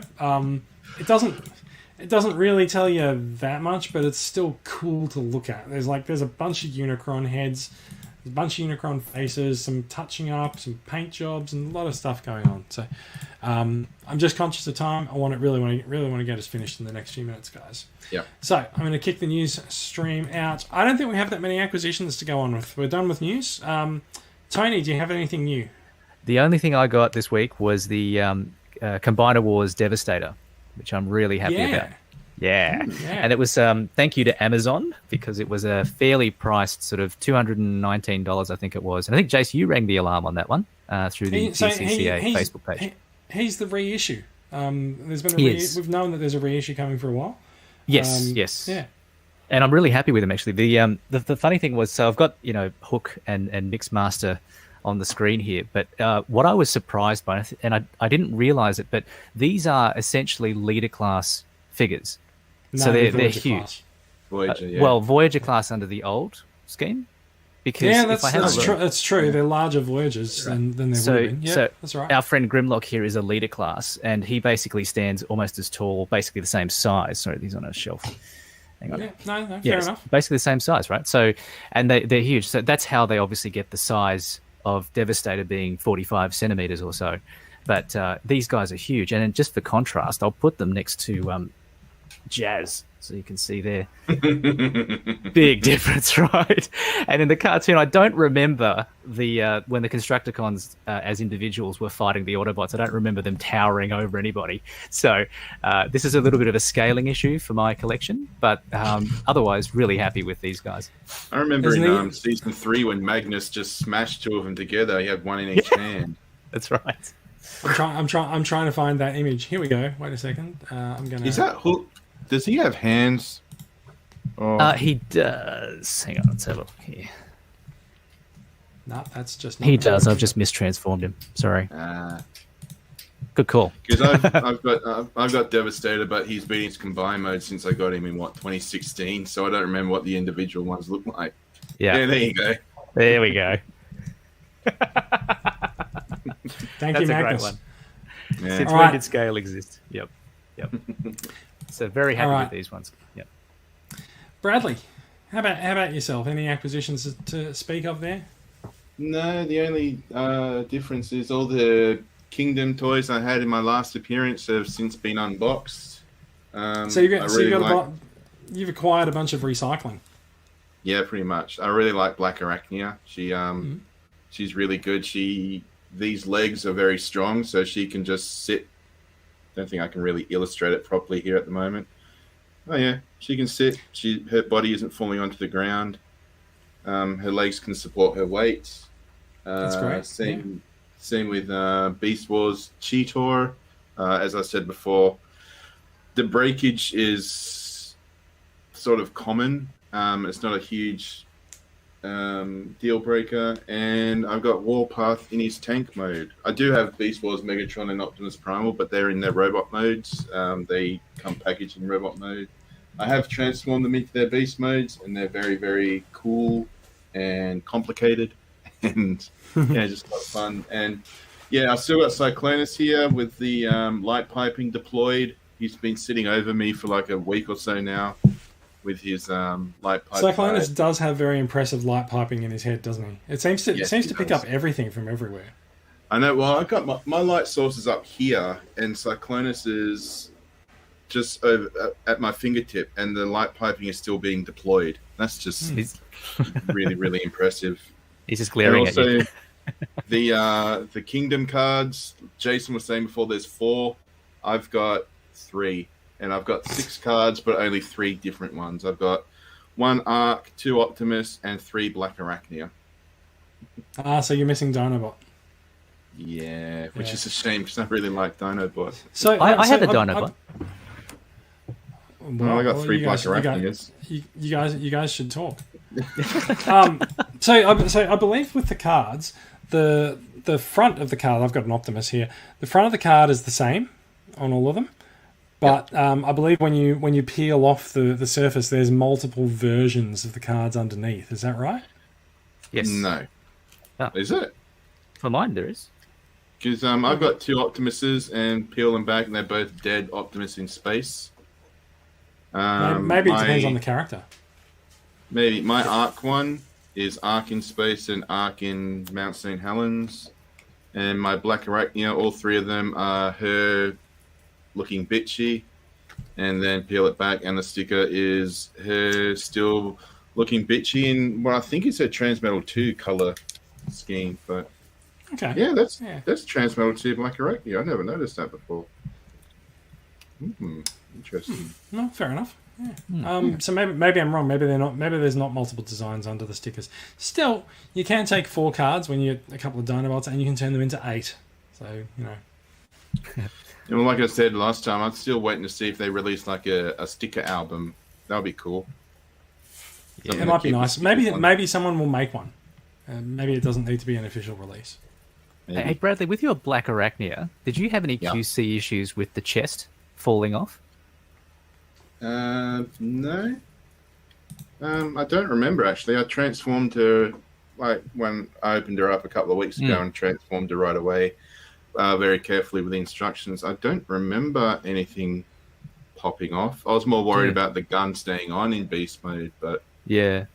It doesn't really tell you that much, but it's still cool to look at. There's a bunch of Unicron heads, a bunch of Unicron faces, some touching up, some paint jobs, and a lot of stuff going on. So I'm just conscious of time. I really want to get us finished in the next few minutes, guys. Yeah. So I'm going to kick the news stream out. I don't think we have that many acquisitions to go on with. We're done with news. Tony, do you have anything new? The only thing I got this week was the Combiner Wars Devastator, which I'm really happy about. Yeah. And it was thank you to Amazon, because it was a fairly priced sort of $219, I think it was. And I think, Jace, you rang the alarm on that one through the TCCA Facebook page. He's the reissue. There's been we've known that there's a reissue coming for a while. Yes. Yeah. And I'm really happy with him, actually. The funny thing was, so I've got, Hook and Mixmaster on the screen here, but what I was surprised by, and I didn't realize it, but these are essentially leader class figures. No, so they're huge. Voyager, yeah. Well, Voyager class under the old scheme. Because that's true. They're larger Voyagers than they would have been. Yeah, that's right. Our friend Grimlock here is a leader class, and he basically stands almost as tall, basically the same size. Sorry, he's on a shelf. Hang on. Yeah, fair enough. Basically the same size, right? So, and they're huge. So that's how they obviously get the size of Devastator being 45 centimeters or so. But these guys are huge. And just for contrast, I'll put them next to Jazz, so you can see there. Big difference, right? And in the cartoon, I don't remember when the Constructicons as individuals were fighting the Autobots. I don't remember them towering over anybody. So this is a little bit of a scaling issue for my collection, but otherwise really happy with these guys. I remember in season 3 when Magnus just smashed two of them together. He had one in each hand. That's right. I'm trying to find that image. Here we go. Wait a second. Is that Hook? Does he have hands? He does. Hang on, let's have a look here. No, that's just. He does. I've just mistransformed him. Sorry. Good call. Because I've got Devastator, but he's been in his combined mode since I got him in 2016. So I don't remember what the individual ones look like. Yeah. There you go. There we go. Thank you, Magnus. That's a great one. Yeah. Since when did scale exist? Yep. So very happy with these ones. Yep. Bradley, how about yourself? Any acquisitions to speak of there? No, the only difference is all the Kingdom toys I had in my last appearance have since been unboxed. So you got you've acquired a bunch of recycling. Yeah, pretty much. I really like Black Arachnia. She's really good. These legs are very strong, so she can just sit. Don't think I can really illustrate it properly here at the moment. Oh yeah, she can sit. Her body isn't falling onto the ground. Her legs can support her weight. That's great. Same with Beast Wars Cheetor. As I said before, the breakage is sort of common. It's not a huge deal breaker, and I've got Warpath in his tank mode. I do have Beast Wars Megatron and Optimus Primal, but they're in their robot modes. They come packaged in robot mode. I have transformed them into their beast modes, and they're very, very cool and complicated, and just a lot of fun. And yeah, I still got Cyclonus here with the light piping deployed. He's been sitting over me for like a week or so now with his light pipe. Cyclonus does have very impressive light piping in his head, doesn't he? It seems to pick up everything from everywhere. I know. Well, I got my light sources up here, and Cyclonus is just over at my fingertip, and the light piping is still being deployed. That's just really, really impressive. He's just glaring at you. The Kingdom cards, Jason was saying before, there's 4. I've got 3. And I've got 6 cards, but only 3 different ones. I've got 1 Arc, 2 Optimus, and 3 Black Arachnia. So you're missing Dinobot. Yeah, which is a shame because I really like Dinobot. So I have a Dinobot. Well, I got 3 Black Arachnias. You guys should talk. So I believe with the cards, the front of the card, I've got an Optimus here. The front of the card is the same on all of them. But I believe when you peel off the surface, there's multiple versions of the cards underneath. Is that right? Yes. No. Oh. Is it? For mine, there is. Because I've got 2 Optimuses and peel them back, and they're both dead Optimus in space. Maybe it depends on the character. Maybe. My Arc one is Arc in space and Arc in Mount St. Helens. And my Black Arachnia, all 3 of them are her looking bitchy, and then peel it back, and the sticker is her still looking bitchy in what I think is her Transmetal 2 color scheme. But okay, yeah, that's Transmetal 2 Black Arachnia. I never noticed that before. Interesting. No, fair enough. Yeah. So maybe I'm wrong. Maybe they're not. Maybe there's not multiple designs under the stickers. Still, you can take 4 cards when you get a couple of Dinobots, and you can turn them into 8. So you know. And like I said last time, I'm still waiting to see if they release like a sticker album. That would be cool. Yeah, it might be nice. Maybe someone will make one. Maybe it doesn't need to be an official release. Maybe. Hey Bradley, with your Black Arachnia, did you have any QC issues with the chest falling off? No. I don't remember actually. I transformed her like when I opened her up a couple of weeks ago and transformed her right away. Very carefully with the instructions. I don't remember anything popping off. I was more worried about the gun staying on in beast mode, but yeah,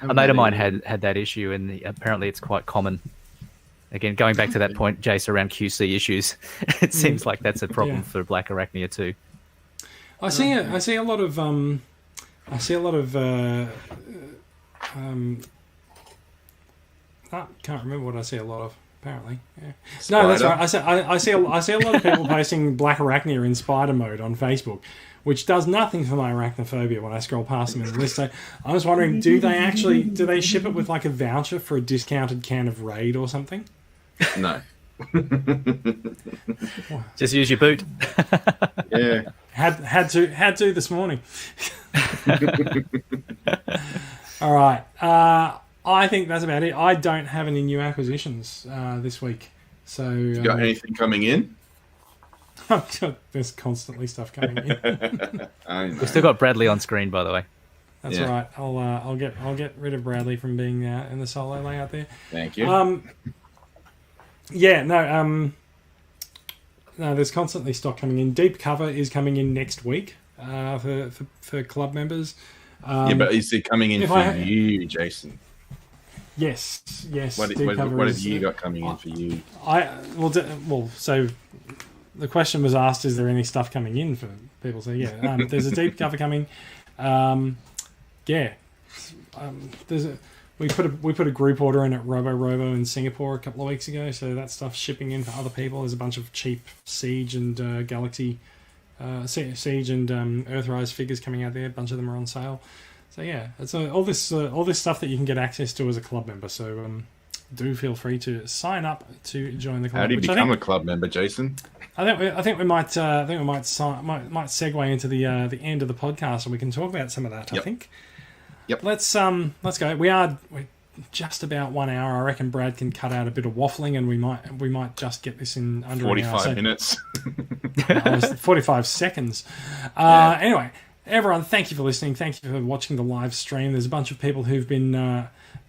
a mate of mine had that issue, and apparently it's quite common. Again, going back to that point, Jace, around QC issues, it seems like that's a problem for Black Arachnia too. I see a lot of can't remember what I see a lot of. Apparently, yeah. No, that's right. I see a lot of people posting Black Arachnia in spider mode on Facebook, which does nothing for my arachnophobia when I scroll past them in the list. So I was wondering, do they ship it with like a voucher for a discounted can of Raid or something? No. Just use your boot. Yeah. Had to this morning. All right. I think that's about it. I don't have any new acquisitions this week. So you got anything coming in? There's constantly stuff coming in. We've still got Bradley on screen, by the way. That's right. I'll get rid of Bradley from being in the solo layout there. Thank you. No, there's constantly stock coming in. Deep Cover is coming in next week for club members. But is it coming in for you, Jason? Yes. What have you got coming in for you? So the question was asked: is there any stuff coming in for people? So there's a deep cover coming. Yeah. We put a group order in at Robo in Singapore a couple of weeks ago, so that stuff's shipping in for other people. There's a bunch of cheap Siege and Galaxy, Siege and Earthrise figures coming out there. A bunch of them are on sale. So yeah, it's all this stuff that you can get access to as a club member. So do feel free to sign up to join the club. How do you become a club member, Jason? I think we might segue into the end of the podcast, and we can talk about some of that. Yep. I think. Yep. Let's go. We're just about 1 hour. I reckon Brad can cut out a bit of waffling, and we might just get this in under 45 minutes. 45 seconds. Anyway, everyone, thank you for listening. Thank you for watching the live stream. There's a bunch of people who've been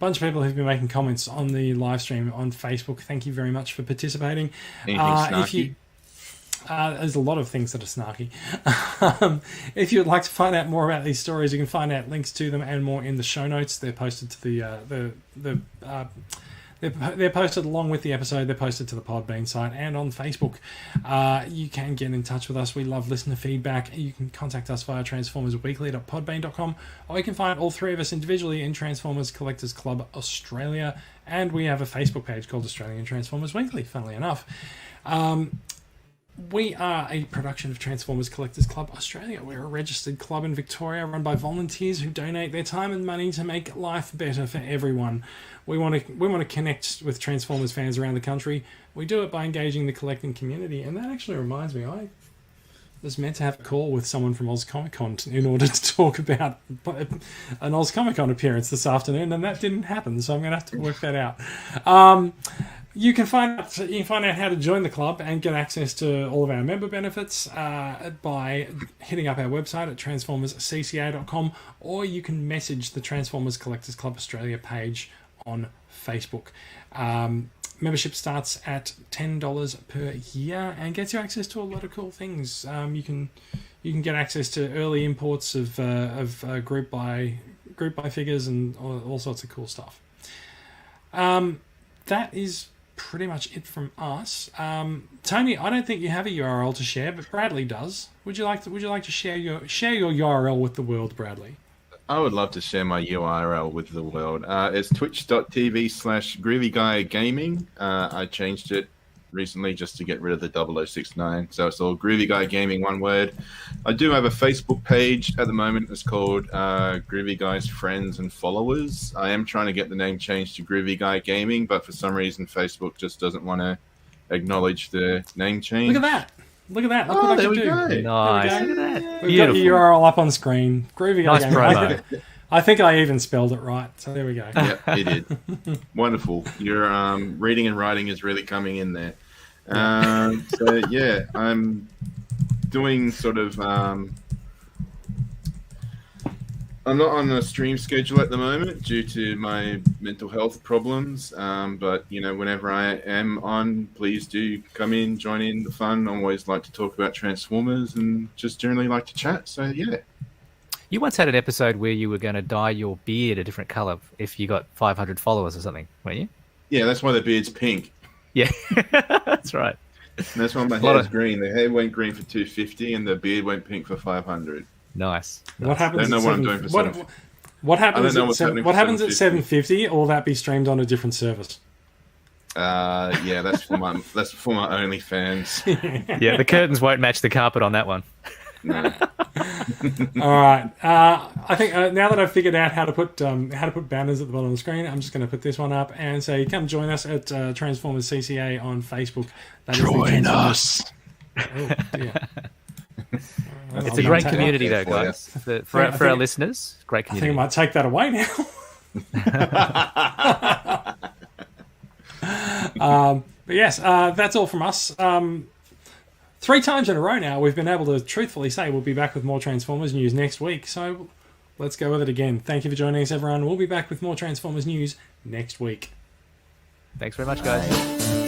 making comments on the live stream on Facebook. Thank you very much for participating. Anything snarky? There's a lot of things that are snarky. If you'd like to find out more about these stories, you can find out links to them and more in the show notes. They're posted to they're posted along with the episode. They're posted to the Podbean site and on Facebook. You can get in touch with us. We love listener feedback. You can contact us via transformersweekly.podbean.com, or you can find all three of us individually in Transformers Collectors Club Australia, and we have a Facebook page called Australian Transformers Weekly, funnily enough. We are a production of Transformers Collectors Club Australia. We're a registered club in Victoria run by volunteers who donate their time and money to make life better for everyone. We want to connect with Transformers fans around the country. We do it by engaging the collecting community, and that actually reminds me, I was meant to have a call with someone from Oz Comic Con in order to talk about an Oz Comic Con appearance this afternoon, and that didn't happen, so I'm going to have to work that out. You can find out how to join the club and get access to all of our member benefits by hitting up our website at transformerscca.com, or you can message the Transformers Collectors Club Australia page on Facebook. Membership starts at $10 per year and gets you access to a lot of cool things. You can get access to early imports of group buy figures and all sorts of cool stuff. That is pretty much it from us. Tony, I don't think you have a URL to share, but Bradley does. Would you like to share your URL with the world, Bradley? I would love to share my URL with the world. It's twitch.tv/GroovyGuyGaming. I changed it recently just to get rid of the 0069. So it's all Groovy Guy Gaming, one word. I do have a Facebook page at the moment. It's called Groovy Guy's Friends and Followers. I am trying to get the name changed to Groovy Guy Gaming, but for some reason Facebook just doesn't want to acknowledge the name change. Look at that. Look there we go. Nice. Look at that. We've got your URL up on screen. Groovy Guy Gaming. Promo. I think I even spelled it right, so there we go. Yeah, you did. Wonderful. Your reading and writing is really coming in there. So yeah, I'm doing sort of. I'm not on a stream schedule at the moment due to my mental health problems. But whenever I am on, please do come in, join in the fun. I always like to talk about Transformers and just generally like to chat. So yeah. You once had an episode where you were going to dye your beard a different color if you got 500 followers or something, weren't you? Yeah, that's why the beard's pink. Yeah, that's right. And that's why my hair's green. The hair went green for 250 and the beard went pink for 500. Nice. What happens? I don't know what I'm doing for what happens at 750? Or will that be streamed on a different service? Yeah, that's for my OnlyFans. Yeah, the curtains won't match the carpet on that one. No. All right. I think now that I've figured out how to put banners at the bottom of the screen, I'm just going to put this one up and say, "Come join us at Transformers CCA on Facebook." Join us. Oh, dear. It's a great community, though, guys. For our listeners, great community. I think I might take that away now. But yes, that's all from us. 3 times in a row now, we've been able to truthfully say we'll be back with more Transformers news next week. So let's go with it again. Thank you for joining us, everyone. We'll be back with more Transformers news next week. Thanks very much, guys.